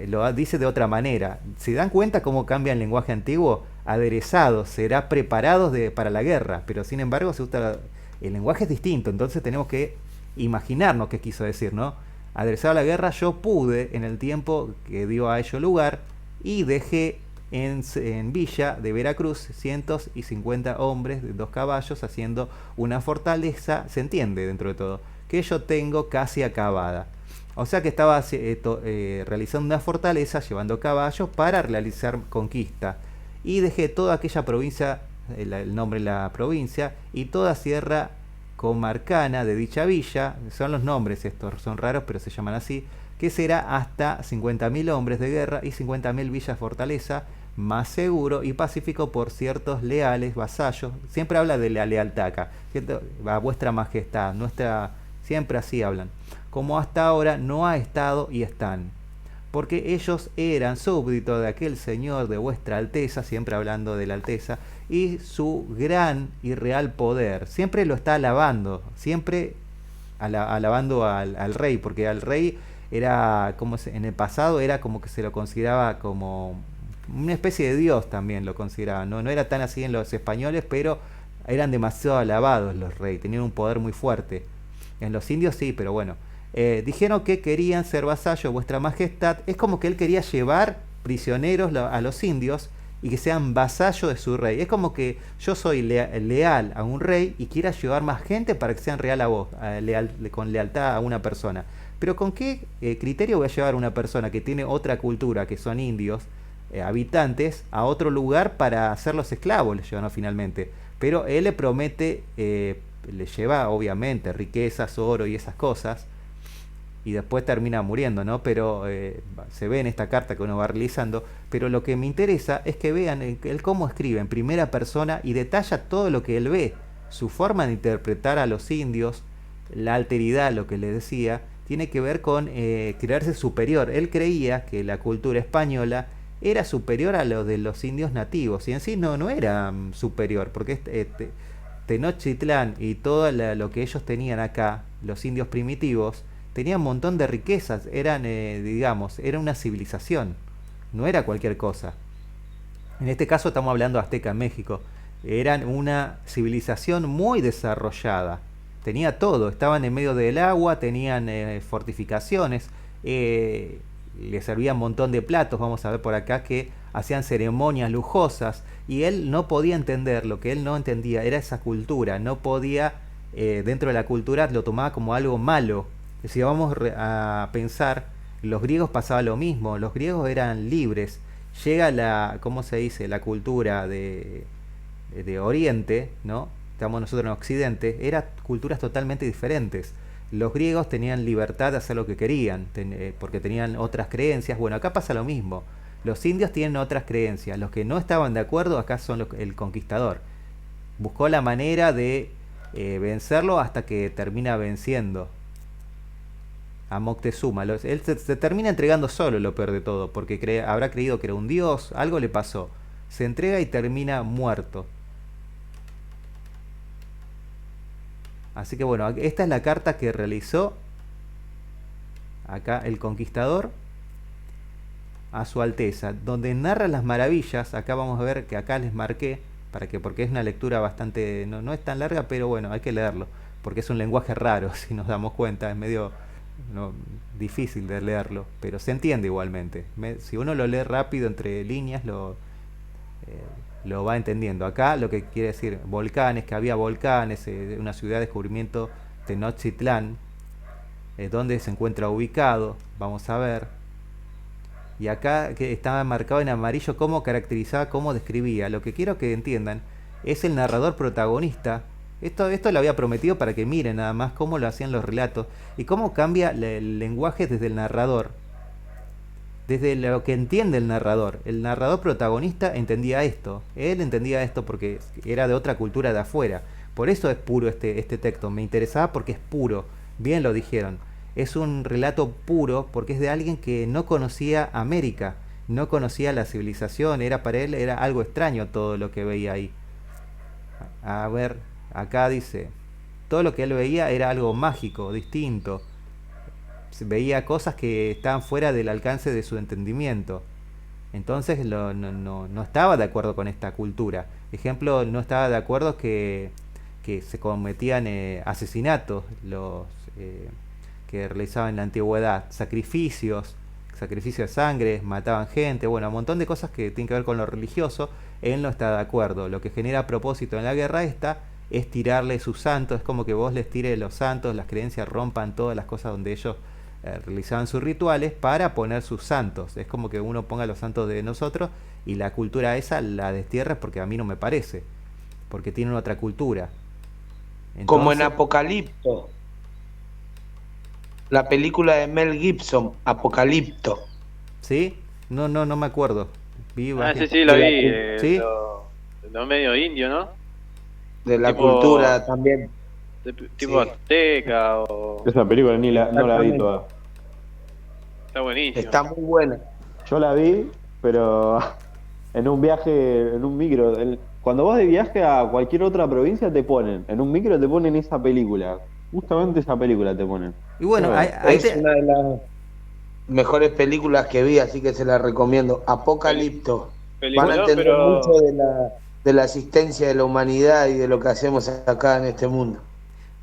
lo dice de otra manera. ¿Se dan cuenta cómo cambia el lenguaje antiguo? Aderezados, será preparados para la guerra, pero sin embargo se usa, el lenguaje es distinto, entonces tenemos que imaginarnos qué quiso decir, ¿no? Aderezado a la guerra, yo pude, en el tiempo que dio a ello lugar, y dejé en Villa de Veracruz 150 hombres de 2 caballos haciendo una fortaleza, se entiende dentro de todo, que yo tengo casi acabada. O sea que estaba realizando una fortaleza llevando caballos para realizar conquista. Y dejé toda aquella provincia, el nombre de la provincia, y toda sierra comarcana de dicha villa, son los nombres estos, son raros pero se llaman así, que será hasta 50.000 hombres de guerra y 50.000 villas fortaleza, más seguro y pacífico por ciertos leales vasallos. Siempre habla de la lealtad acá, ¿cierto? A vuestra majestad, nuestra, siempre así hablan. Como hasta ahora no ha estado y están, porque ellos eran súbditos de aquel señor de vuestra alteza, siempre hablando de la alteza, y su gran y real poder. Siempre lo está alabando, siempre alabando al rey, porque al rey era, como en el pasado era como que se lo consideraba como una especie de dios, también lo consideraban, no era tan así en los españoles, pero eran demasiado alabados los reyes, tenían un poder muy fuerte. En los indios sí, pero bueno. Dijeron que querían ser vasallos de vuestra majestad. Es como que él quería llevar prisioneros a los indios y que sean vasallos de su rey. Es como que yo soy leal a un rey y quiera llevar más gente para que sean real a vos, con lealtad a una persona. Pero ¿con qué criterio voy a llevar a una persona que tiene otra cultura, que son indios, habitantes, a otro lugar para hacerlos esclavos? Les llevan finalmente. Pero él le promete, le lleva obviamente riquezas, oro y esas cosas, y después termina muriendo, ¿no? Pero se ve en esta carta que uno va realizando, pero lo que me interesa es que vean él cómo escribe en primera persona y detalla todo lo que él ve, su forma de interpretar a los indios, la alteridad, lo que le decía, tiene que ver con creerse superior. Él creía que la cultura española era superior a lo de los indios nativos, y en sí no era superior, porque Tenochtitlán y todo lo que ellos tenían acá, los indios primitivos, tenían un montón de riquezas, eran, digamos, era una civilización, no era cualquier cosa. En este caso estamos hablando de Azteca en México, eran una civilización muy desarrollada, tenía todo, estaban en medio del agua, tenían fortificaciones, le servían un montón de platos, vamos a ver por acá que hacían ceremonias lujosas, y él no podía entender, lo que él no entendía era esa cultura, no podía, dentro de la cultura lo tomaba como algo malo. Si vamos a pensar, los griegos pasaba lo mismo, los griegos eran libres, llega ¿cómo se dice?, la cultura de Oriente, ¿no? Estamos nosotros en Occidente, eran culturas totalmente diferentes. Los griegos tenían libertad de hacer lo que querían, porque tenían otras creencias. Bueno, acá pasa lo mismo, los indios tienen otras creencias, los que no estaban de acuerdo acá son el conquistador. Buscó la manera de vencerlo hasta que termina venciendo. a Moctezuma. Él se termina entregando solo, lo peor de todo, porque habrá creído que era un dios, algo le pasó. Se entrega y termina muerto. Así que bueno, esta es la carta que realizó acá el conquistador a su Alteza, donde narra las maravillas. Acá vamos a ver que acá les marqué, porque es una lectura bastante, no es tan larga, pero bueno, hay que leerlo, porque es un lenguaje raro, si nos damos cuenta, es medio difícil de leerlo, pero se entiende igualmente. Si uno lo lee rápido entre líneas, lo va entendiendo. Acá lo que quiere decir volcanes, que había volcanes, una ciudad de descubrimiento, Tenochtitlán, donde se encuentra ubicado, vamos a ver. Y acá que estaba marcado en amarillo cómo caracterizaba, cómo describía. Lo que quiero que entiendan es el narrador protagonista. Esto lo había prometido para que miren nada más cómo lo hacían los relatos y cómo cambia el lenguaje desde el narrador. Desde lo que entiende el narrador. El narrador protagonista entendía esto. Él entendía esto porque era de otra cultura de afuera. Por eso es puro este texto. Me interesaba porque es puro. Bien lo dijeron. Es un relato puro porque es de alguien que no conocía América. No conocía la civilización. Para él era algo extraño todo lo que veía ahí. A ver, acá dice. Todo lo que él veía era algo mágico, distinto. Veía cosas que estaban fuera del alcance de su entendimiento. Entonces no estaba de acuerdo con esta cultura. Ejemplo, no estaba de acuerdo que se cometían asesinatos que realizaban en la antigüedad, sacrificios de sangre, mataban gente, bueno, un montón de cosas que tienen que ver con lo religioso. Él no está de acuerdo. Lo que genera a propósito en la guerra es tirarle sus santos. Es como que vos les tires los santos, las creencias, rompan todas las cosas donde ellos realizaban sus rituales para poner sus santos. Es como que uno ponga los santos de nosotros y la cultura esa la destierra, porque a mí no me parece, porque tienen otra cultura. Entonces, como en Apocalipto, la película de Mel Gibson, Apocalipto. ¿Sí? No me acuerdo. Sí, lo vi. ¿Sí? Lo medio indio, ¿no? De la cultura también. Tipo azteca o... Esa película no la vi toda. Está buenísima. Está muy buena. Yo la vi, pero en un viaje, en un micro. Cuando vas de viaje a cualquier otra provincia en un micro te ponen esa película. Justamente esa película te ponen. Y bueno, es una de las mejores películas que vi, así que se la recomiendo. Apocalipto. Van a entender mucho de la existencia de la humanidad y de lo que hacemos acá en este mundo.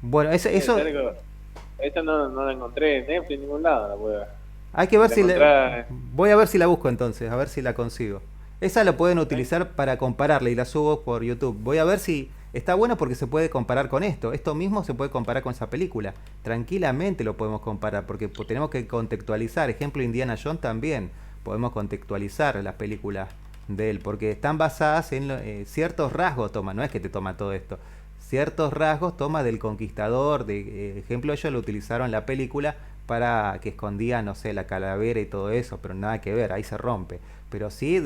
Bueno, eso esta no la encontré en Netflix en ningún lado, la puedo ver. Hay que ver voy a ver si la busco entonces, a ver si la consigo. Esa la pueden utilizar para compararla y la subo por YouTube. Voy a ver si está bueno, porque se puede comparar con esto. Esto mismo se puede comparar con esa película. Tranquilamente lo podemos comparar, porque tenemos que contextualizar. Ejemplo, Indiana Jones también. Podemos contextualizar las películas de él, porque están basadas en ciertos rasgos. No es que te toma todo esto. Ciertos rasgos toma del conquistador. Ejemplo, ellos lo utilizaron en la película para que escondía, no sé, la calavera y todo eso, pero nada que ver, ahí se rompe. Pero sí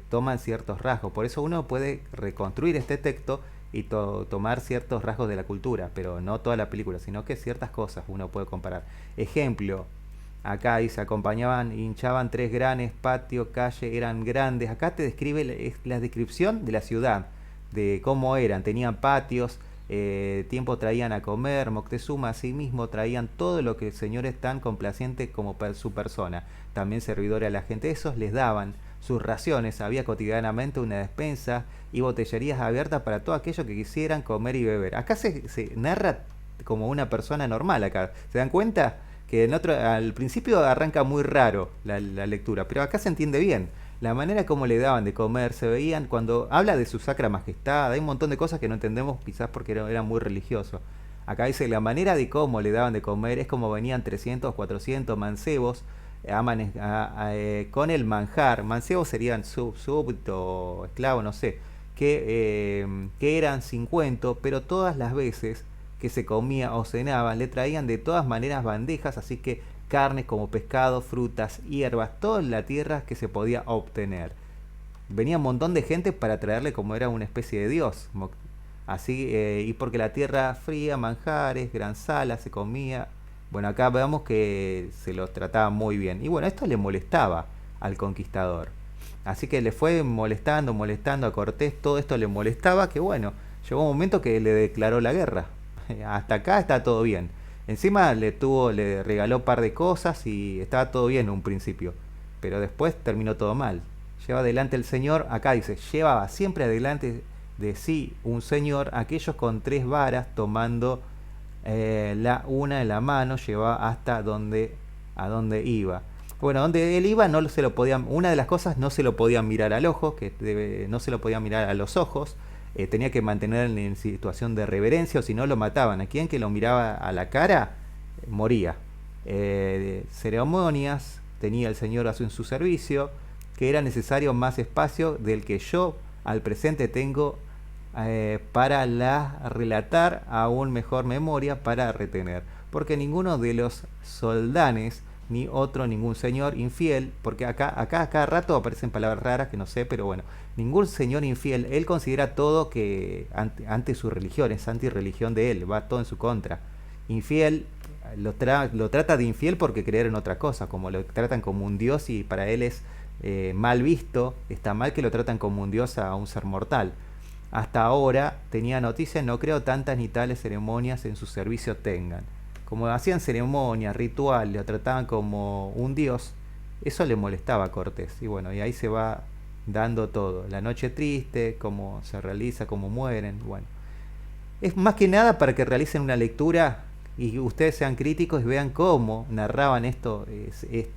toman ciertos rasgos. Por eso uno puede reconstruir este texto y tomar ciertos rasgos de la cultura, pero no toda la película, sino que ciertas cosas uno puede comparar. Ejemplo, acá dice, hinchaban 3 grandes patios, calle, eran grandes. Acá te describe la descripción de la ciudad, de cómo eran. Tenían patios, tiempo traían a comer. Moctezuma asimismo traían todo lo que el señor es tan complaciente como su persona. También servidores a la gente, esos les daban sus raciones. Había cotidianamente una despensa y botellerías abiertas para todo aquello que quisieran comer y beber. Acá se narra como una persona normal. Acá se dan cuenta que al principio arranca muy raro la lectura, pero acá se entiende bien. La manera como le daban de comer, se veían cuando habla de su sacra majestad. Hay un montón de cosas que no entendemos, quizás porque era muy religioso. Acá dice, la manera de cómo le daban de comer es como venían 300, 400 mancebos con el manjar. Mancebos serían súbdito, esclavo, no sé, que eran 50, pero todas las veces que se comía o cenaba le traían de todas maneras bandejas, así que carnes como pescado, frutas, hierbas, toda la tierra que se podía obtener. Venía un montón de gente para traerle, como era una especie de dios. Así, y porque la tierra fría, manjares, gran sala, se comía Bueno, acá vemos que se los trataba muy bien. Y bueno, esto le molestaba al conquistador. Así que le fue molestando, molestando a Cortés, todo esto le molestaba, que bueno, llegó un momento que le declaró la guerra. Hasta acá está todo bien. Encima le regaló un par de cosas y estaba todo bien en un principio. Pero después terminó todo mal. Lleva adelante el señor, acá dice, llevaba siempre adelante de sí un señor, aquellos con 3 varas tomando la una en la mano, llevaba hasta a donde iba. Bueno, donde él iba no se lo podían, una de las cosas no se lo podían mirar al ojo, no se lo podían mirar a los ojos, tenía que mantener en situación de reverencia o si no lo mataban. A quien que lo miraba a la cara moría. Ceremonias tenía el señor en su servicio, que era necesario más espacio del que yo al presente tengo para relatar, aún mejor memoria para retener, porque ninguno de los soldanes ni ningún señor infiel, porque acá a cada rato aparecen palabras raras que no sé, pero bueno, ningún señor infiel, él considera todo que ante su religión, es antirreligión de él, va todo en su contra. Infiel lo trata de infiel porque creer en otra cosa, como lo tratan como un dios y para él es mal visto, está mal que lo tratan como un dios a un ser mortal. Hasta ahora tenía noticias, no creo tantas ni tales ceremonias en su servicio tengan. Como hacían ceremonias, rituales, lo trataban como un dios, eso le molestaba a Cortés. Y bueno, y ahí se va dando todo. La noche triste, cómo se realiza, cómo mueren. Bueno, es más que nada para que realicen una lectura y ustedes sean críticos y vean cómo narraban esto.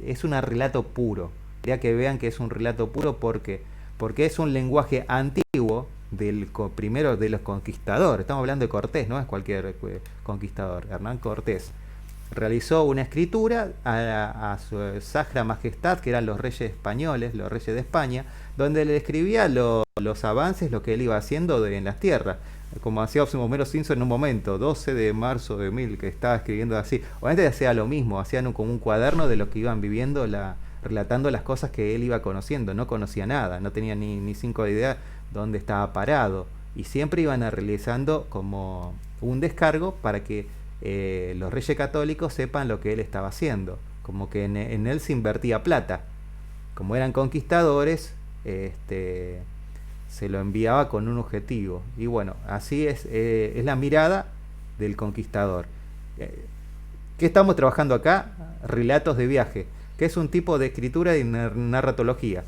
Es un relato puro. Quería que vean que es un relato puro porque es un lenguaje antiguo primero de los conquistadores. Estamos hablando de Cortés, no es cualquier conquistador. Hernán Cortés realizó una escritura a su Sacra Majestad, que eran los reyes españoles, los reyes de España, donde le escribía los avances, lo que él iba haciendo en las tierras, como hacía Homero Simpson en un momento, 12 de marzo de 1000, que estaba escribiendo así. Obviamente hacía lo mismo, hacían como un cuaderno de lo que iban viviendo, relatando las cosas que él iba conociendo. No conocía nada, no tenía ni 5 ideas dónde estaba parado, y siempre iban realizando como un descargo para que los reyes católicos sepan lo que él estaba haciendo, como que en él se invertía plata. Como eran conquistadores, se lo enviaba con un objetivo. Y bueno, así es la mirada del conquistador. ¿Qué estamos trabajando acá? Relatos de viaje, que es un tipo de escritura y narratología.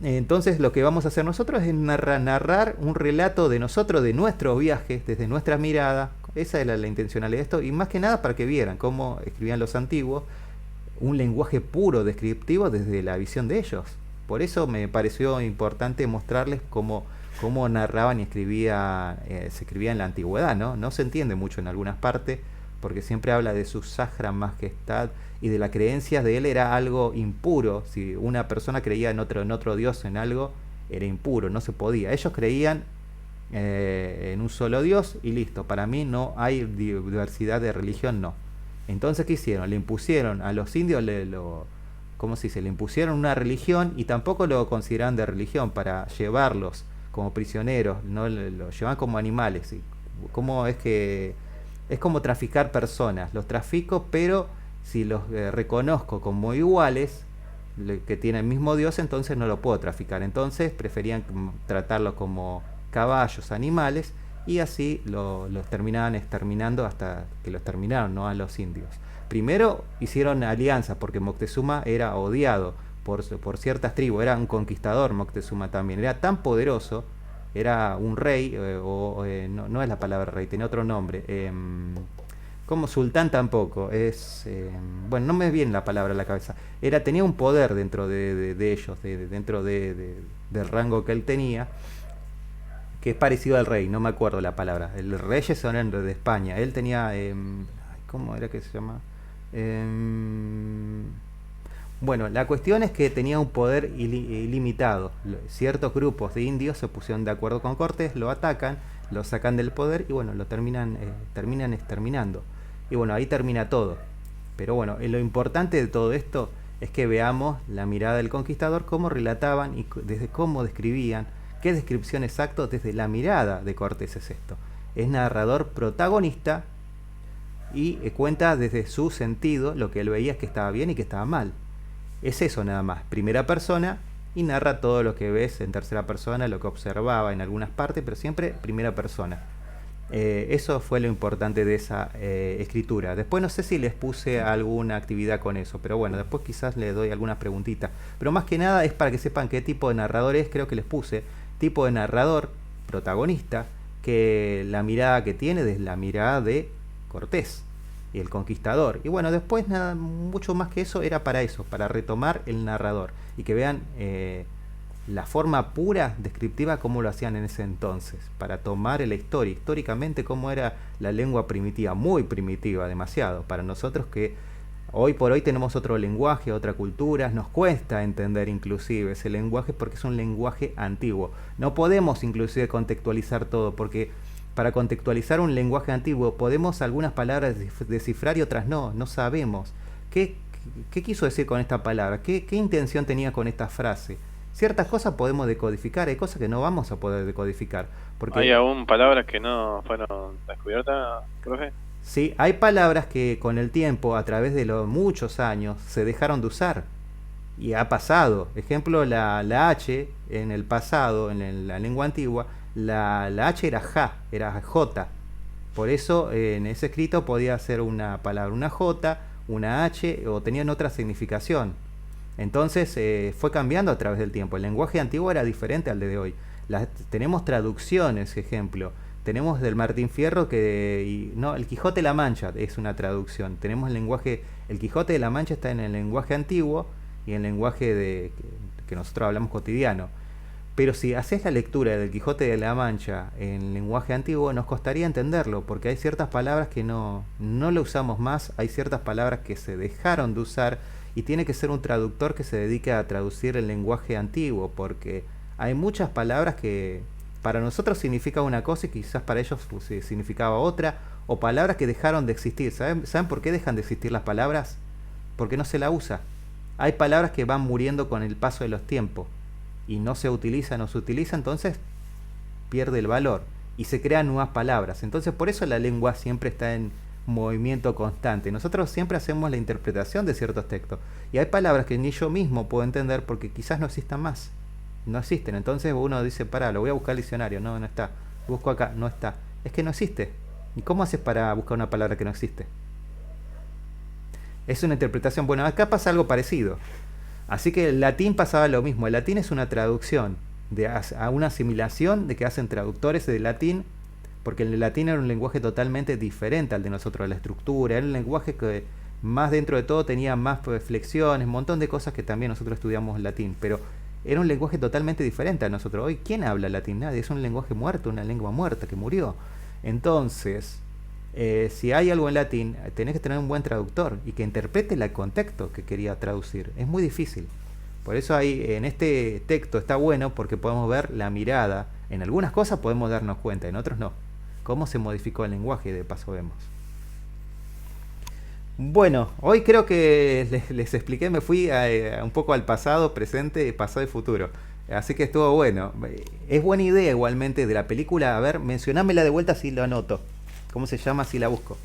Entonces lo que vamos a hacer nosotros es narrar un relato de nosotros, de nuestros viajes, desde nuestra mirada. Esa es la intencionalidad de esto, y más que nada para que vieran cómo escribían los antiguos, un lenguaje puro, descriptivo desde la visión de ellos. Por eso me pareció importante mostrarles cómo narraban y se escribía en la antigüedad, ¿no? No se entiende mucho en algunas partes, porque siempre habla de su Sacra Majestad y de la creencia de él era algo impuro. Si una persona creía en otro dios, en algo, era impuro, no se podía. Ellos creían en un solo dios y listo. Para mí no hay diversidad de religión, no. Entonces, ¿qué hicieron? Le impusieron a los indios, ¿cómo se dice? Le impusieron una religión y tampoco lo consideraban de religión para llevarlos como prisioneros, no lo llevaban como animales. ¿Sí? ¿Cómo es que...? Es como traficar personas, los trafico, pero si los reconozco como iguales, que tienen el mismo Dios, entonces no lo puedo traficar. Entonces preferían tratarlos como caballos, animales, y así los terminaban exterminando hasta que los terminaron, ¿no? A los indios. Primero hicieron alianza porque Moctezuma era odiado por ciertas tribus, era un conquistador Moctezuma también, era tan poderoso. Era un rey, no es la palabra rey, tenía otro nombre. Como sultán tampoco, bueno, no me viene la palabra a la cabeza. Tenía un poder dentro de ellos, dentro del rango que él tenía, que es parecido al rey, no me acuerdo la palabra. El reyes son de España, él tenía, ¿cómo era que se llama? Bueno, la cuestión es que tenía un poder ilimitado. Ciertos grupos de indios se pusieron de acuerdo con Cortés, lo atacan, lo sacan del poder y bueno, lo terminan exterminando. Y bueno, ahí termina todo. Pero bueno, lo importante de todo esto es que veamos la mirada del conquistador, cómo relataban y desde cómo describían, qué descripción exacta desde la mirada de Cortés es esto. Es narrador protagonista y cuenta desde su sentido lo que él veía que estaba bien y que estaba mal. Es eso nada más, primera persona, y narra todo lo que ves en tercera persona, lo que observaba en algunas partes, pero siempre primera persona. Eso fue lo importante de esa escritura. Después no sé si les puse alguna actividad con eso, pero bueno, después quizás les doy algunas preguntitas. Pero más que nada es para que sepan qué tipo de narrador es, creo que les puse. Tipo de narrador, protagonista, que la mirada que tiene es la mirada de Cortés y el conquistador. Y bueno, después nada, mucho más que eso era para eso, para retomar el narrador. Y que vean la forma pura descriptiva como lo hacían en ese entonces, para tomar la historia, históricamente cómo era la lengua primitiva, muy primitiva, demasiado, para nosotros que hoy por hoy tenemos otro lenguaje, otra cultura, nos cuesta entender inclusive ese lenguaje porque es un lenguaje antiguo. No podemos inclusive contextualizar todo, porque para contextualizar un lenguaje antiguo podemos algunas palabras descifrar y otras no, no sabemos. ¿Qué quiso decir con esta palabra? ¿Qué intención tenía con esta frase? Ciertas cosas podemos decodificar, hay cosas que no vamos a poder decodificar. Porque ¿hay aún palabras que no fueron descubiertas, profe? Sí, hay palabras que con el tiempo, a través de los muchos años, se dejaron de usar. Y ha pasado. Ejemplo, la H en el pasado, en la lengua antigua, la H era ja, era J. Por eso en ese escrito podía ser una palabra, una J, una H, o tenían otra significación. Entonces fue cambiando a través del tiempo. El lenguaje antiguo era diferente al de hoy. Tenemos traducciones, ejemplo. Tenemos del Martín Fierro el Quijote de la Mancha es una traducción. Tenemos el Quijote de la Mancha está en el lenguaje antiguo y en el lenguaje que nosotros hablamos cotidiano. Pero si haces la lectura del Quijote de la Mancha en lenguaje antiguo, nos costaría entenderlo, porque hay ciertas palabras que no lo usamos más, hay ciertas palabras que se dejaron de usar, y tiene que ser un traductor que se dedique a traducir el lenguaje antiguo, porque hay muchas palabras que para nosotros significa una cosa y quizás para ellos significaba otra, o palabras que dejaron de existir. ¿Saben por qué dejan de existir las palabras? Porque no se la usa. Hay palabras que van muriendo con el paso de los tiempos y no se utiliza, entonces pierde el valor y se crean nuevas palabras. Entonces por eso la lengua siempre está en movimiento constante. Nosotros siempre hacemos la interpretación de ciertos textos y hay palabras que ni yo mismo puedo entender porque quizás no existan más, no existen. Entonces uno dice, pará, lo voy a buscar al diccionario, no está, busco acá, no está, es que no existe. ¿Y cómo haces para buscar una palabra que no existe? Es una interpretación. Bueno, acá pasa algo parecido. Así que el latín pasaba lo mismo. El latín es una traducción a una asimilación de que hacen traductores del latín, porque el latín era un lenguaje totalmente diferente al de nosotros, la estructura, era un lenguaje que más dentro de todo tenía más flexiones, un montón de cosas que también nosotros estudiamos en latín, pero era un lenguaje totalmente diferente a nosotros. Hoy, ¿quién habla latín? Nadie, es un lenguaje muerto, una lengua muerta que murió. Entonces, si hay algo en latín, tenés que tener un buen traductor y que interprete el contexto que quería traducir. Es muy difícil. Por eso en este texto está bueno porque podemos ver la mirada. En algunas cosas podemos darnos cuenta, en otros no. Cómo se modificó el lenguaje, de paso vemos. Bueno, hoy creo que les expliqué, me fui un poco al pasado, presente, pasado y futuro. Así que estuvo bueno. Es buena idea igualmente de la película. A ver, mencionámela de vuelta si lo anoto. ¿Cómo se llama si la busco?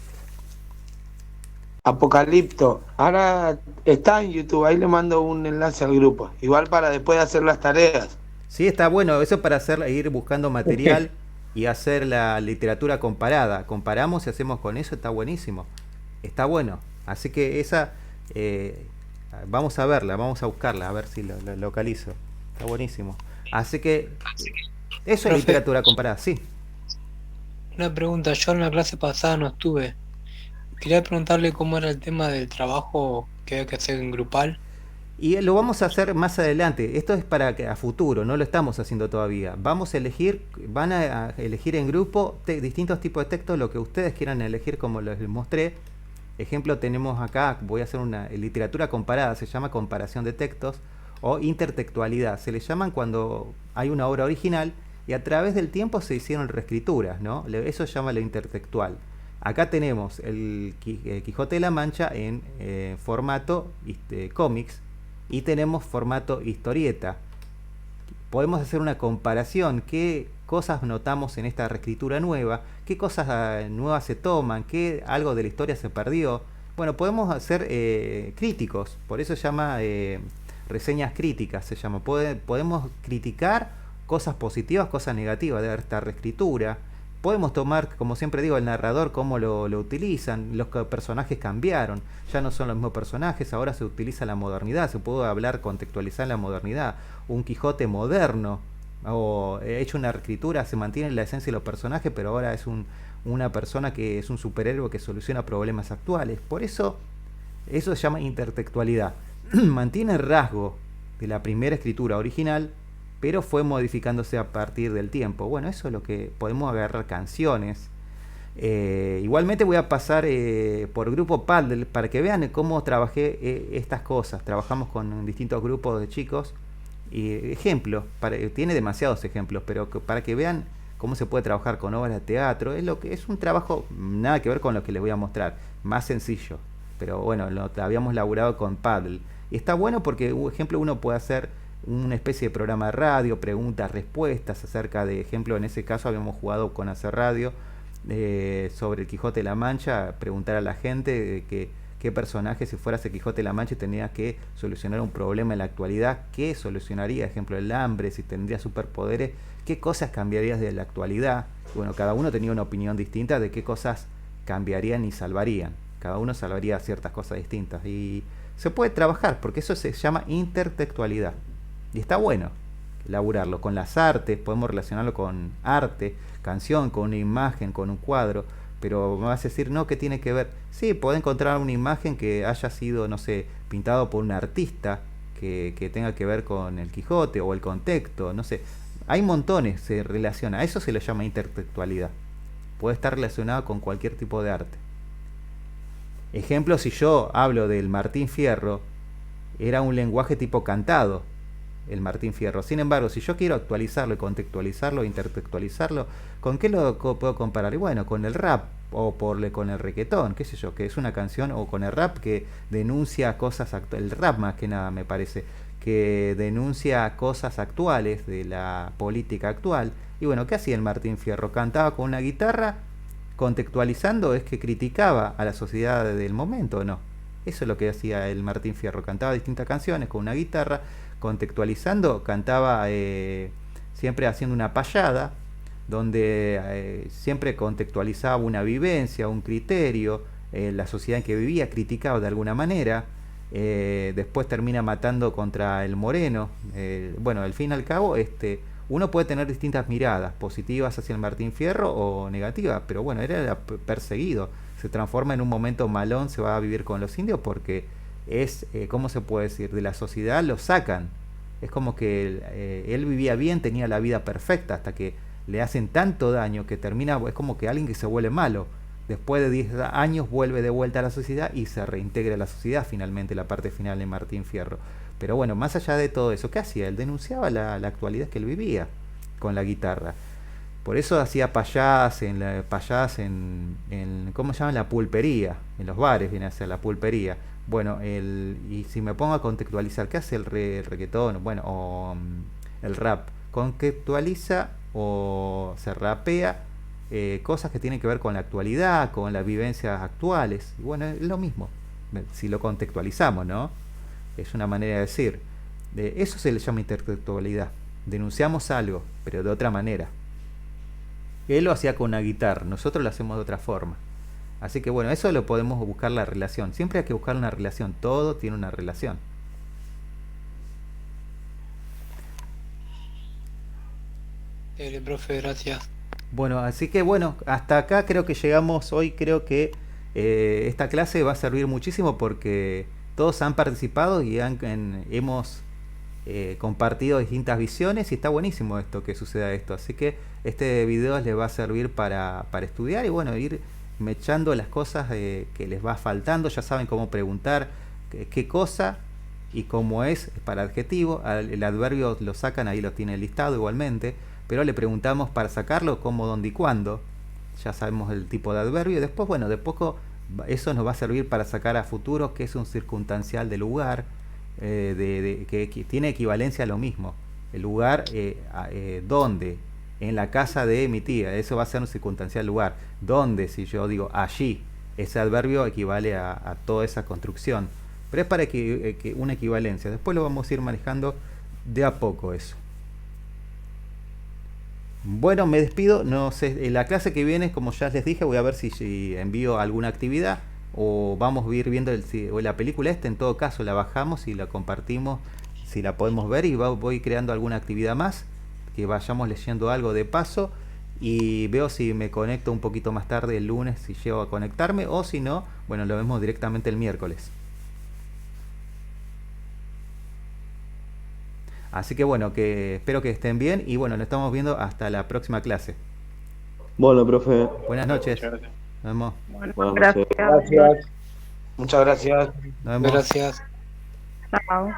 Apocalipto. Ahora está en YouTube, ahí le mando un enlace al grupo. Igual para después de hacer las tareas. Sí, está bueno. Eso para ir buscando material y hacer la literatura comparada. Comparamos y hacemos con eso, está buenísimo. Está bueno. Así que esa, vamos a verla, vamos a buscarla, a ver si la localizo. Está buenísimo. Así que eso es literatura comparada, sí. Una pregunta, yo en la clase pasada no estuve. Quería preguntarle cómo era el tema del trabajo que hay que hacer en grupal. Y lo vamos a hacer más adelante. Esto es para que a futuro, no lo estamos haciendo todavía. Vamos a elegir, van a elegir en grupo distintos tipos de textos, lo que ustedes quieran elegir, como les mostré. Ejemplo, tenemos acá, voy a hacer una literatura comparada, se llama comparación de textos, o intertextualidad. Se le llaman cuando hay una obra original y a través del tiempo se hicieron reescrituras, ¿no? Eso se llama lo intertextual. Acá tenemos el Quijote de la Mancha en formato cómics y tenemos formato historieta. podemos hacer una comparación, qué cosas notamos en esta reescritura nueva, qué cosas nuevas se toman, qué algo de la historia se perdió. Bueno, podemos ser críticos, por eso se llama reseñas críticas, se llama. Podemos criticar cosas positivas, cosas negativas de esta reescritura. Podemos tomar, como siempre digo, el narrador, cómo lo utilizan, los personajes cambiaron, ya no son los mismos personajes, ahora se utiliza la modernidad, se puede hablar, contextualizar la modernidad, un Quijote moderno, o hecho una reescritura, se mantiene la esencia de los personajes, pero ahora es una persona que es un superhéroe que soluciona problemas actuales. Por eso se llama intertextualidad. Mantiene el rasgo de la primera escritura original, pero fue modificándose a partir del tiempo. Bueno, eso es lo que podemos agarrar canciones. Igualmente voy a pasar por grupo Paddle para que vean cómo trabajé estas cosas. Trabajamos con distintos grupos de chicos. Ejemplos, tiene demasiados ejemplos, pero para que vean cómo se puede trabajar con obras de teatro. Es un trabajo nada que ver con lo que les voy a mostrar, más sencillo. Pero bueno, lo habíamos laburado con Paddle. Y está bueno porque, por ejemplo, uno puede hacer una especie de programa de radio, preguntas, respuestas acerca de, ejemplo, en ese caso habíamos jugado con Hacer Radio sobre el Quijote de la Mancha, preguntar a la gente qué personaje, si fuera ese Quijote de la Mancha, tenía que solucionar un problema en la actualidad, qué solucionaría, ejemplo, el hambre, si tendría superpoderes, qué cosas cambiarías de la actualidad. Bueno, cada uno tenía una opinión distinta de qué cosas cambiarían y salvarían. Cada uno salvaría ciertas cosas distintas. Y se puede trabajar, porque eso se llama intertextualidad. Y está bueno laburarlo con las artes, podemos relacionarlo con arte, canción, con una imagen, con un cuadro, pero me vas a decir, no, ¿qué tiene que ver? Sí, puede encontrar una imagen que haya sido, no sé, pintado por un artista que tenga que ver con el Quijote o el contexto, no sé. Hay montones, se relaciona, a eso se le llama intertextualidad. Puede estar relacionado con cualquier tipo de arte. Ejemplo, si yo hablo del Martín Fierro, era un lenguaje tipo cantado, el Martín Fierro. Sin embargo, si yo quiero actualizarlo y contextualizarlo, intertextualizarlo, ¿con qué lo puedo comparar? Y bueno, con el rap o con el reggaetón, qué sé yo, que es una canción, o con el rap que denuncia cosas actuales, el rap más que nada me parece, que denuncia cosas actuales de la política actual. Y bueno, ¿qué hacía el Martín Fierro? Cantaba con una guitarra, contextualizando, es que criticaba a la sociedad del momento, ¿no? Eso es lo que hacía el Martín Fierro, cantaba distintas canciones con una guitarra, contextualizando, cantaba siempre haciendo una payada, donde siempre contextualizaba una vivencia, un criterio, la sociedad en que vivía, criticaba de alguna manera, después termina matando contra el Moreno. Bueno, al fin y al cabo, uno puede tener distintas miradas, positivas hacia el Martín Fierro o negativas, pero bueno, era perseguido, se transforma en un momento malón, se va a vivir con los indios porque es, ¿cómo se puede decir? De la sociedad lo sacan. Es como que él vivía bien, tenía la vida perfecta, hasta que le hacen tanto daño que termina, es como que alguien que se vuelve malo. Después de 10 años vuelve de vuelta a la sociedad y se reintegra a la sociedad finalmente, la parte final de Martín Fierro. Pero bueno, más allá de todo eso, ¿qué hacía? Él denunciaba la actualidad que él vivía con la guitarra. Por eso hacía payadas en ¿cómo se llama? La pulpería, en los bares viene a ser la pulpería. Bueno, y si me pongo a contextualizar, ¿qué hace el reggaetón? Bueno, o el rap. Contextualiza o se rapea cosas que tienen que ver con la actualidad, con las vivencias actuales. Y bueno, es lo mismo, si lo contextualizamos, ¿no? Es una manera de decir. Eso se le llama intertextualidad. Denunciamos algo, pero de otra manera. Él lo hacía con una guitarra, nosotros lo hacemos de otra forma. Así que bueno, eso lo podemos buscar la relación. Siempre hay que buscar una relación, todo tiene una relación. Profe, gracias. Bueno, así que bueno, hasta acá creo que llegamos hoy. Creo que esta clase va a servir muchísimo porque todos han participado y hemos compartido distintas visiones y está buenísimo esto que suceda esto. Así que este video les va a servir para estudiar y bueno, ir mechando las cosas que les va faltando. Ya saben cómo preguntar qué cosa y cómo es para adjetivo. El adverbio lo sacan, ahí lo tiene listado igualmente, pero le preguntamos para sacarlo cómo, dónde y cuándo. Ya sabemos el tipo de adverbio y después, bueno, de poco eso nos va a servir para sacar a futuro que es un circunstancial de lugar, que tiene equivalencia a lo mismo. El lugar, ¿dónde? En la casa de mi tía. Eso va a ser un circunstancial lugar. ¿Dónde? Si yo digo allí, ese adverbio equivale a toda esa construcción. Pero es para que una equivalencia. Después lo vamos a ir manejando de a poco eso. Bueno, me despido. No sé, en la clase que viene, como ya les dije, voy a ver si envío alguna actividad o vamos a ir viendo la película esta. En todo caso, la bajamos y la compartimos si la podemos ver, y voy creando alguna actividad más, que vayamos leyendo algo de paso, y veo si me conecto un poquito más tarde el lunes, si llego a conectarme, o si no, bueno, lo vemos directamente el miércoles. Así que bueno, que espero que estén bien, y bueno, nos estamos viendo hasta la próxima clase. Bueno, profe. Buenas noches. Nos vemos. Bueno, gracias. Muchas gracias. Nos vemos. Gracias. Chao.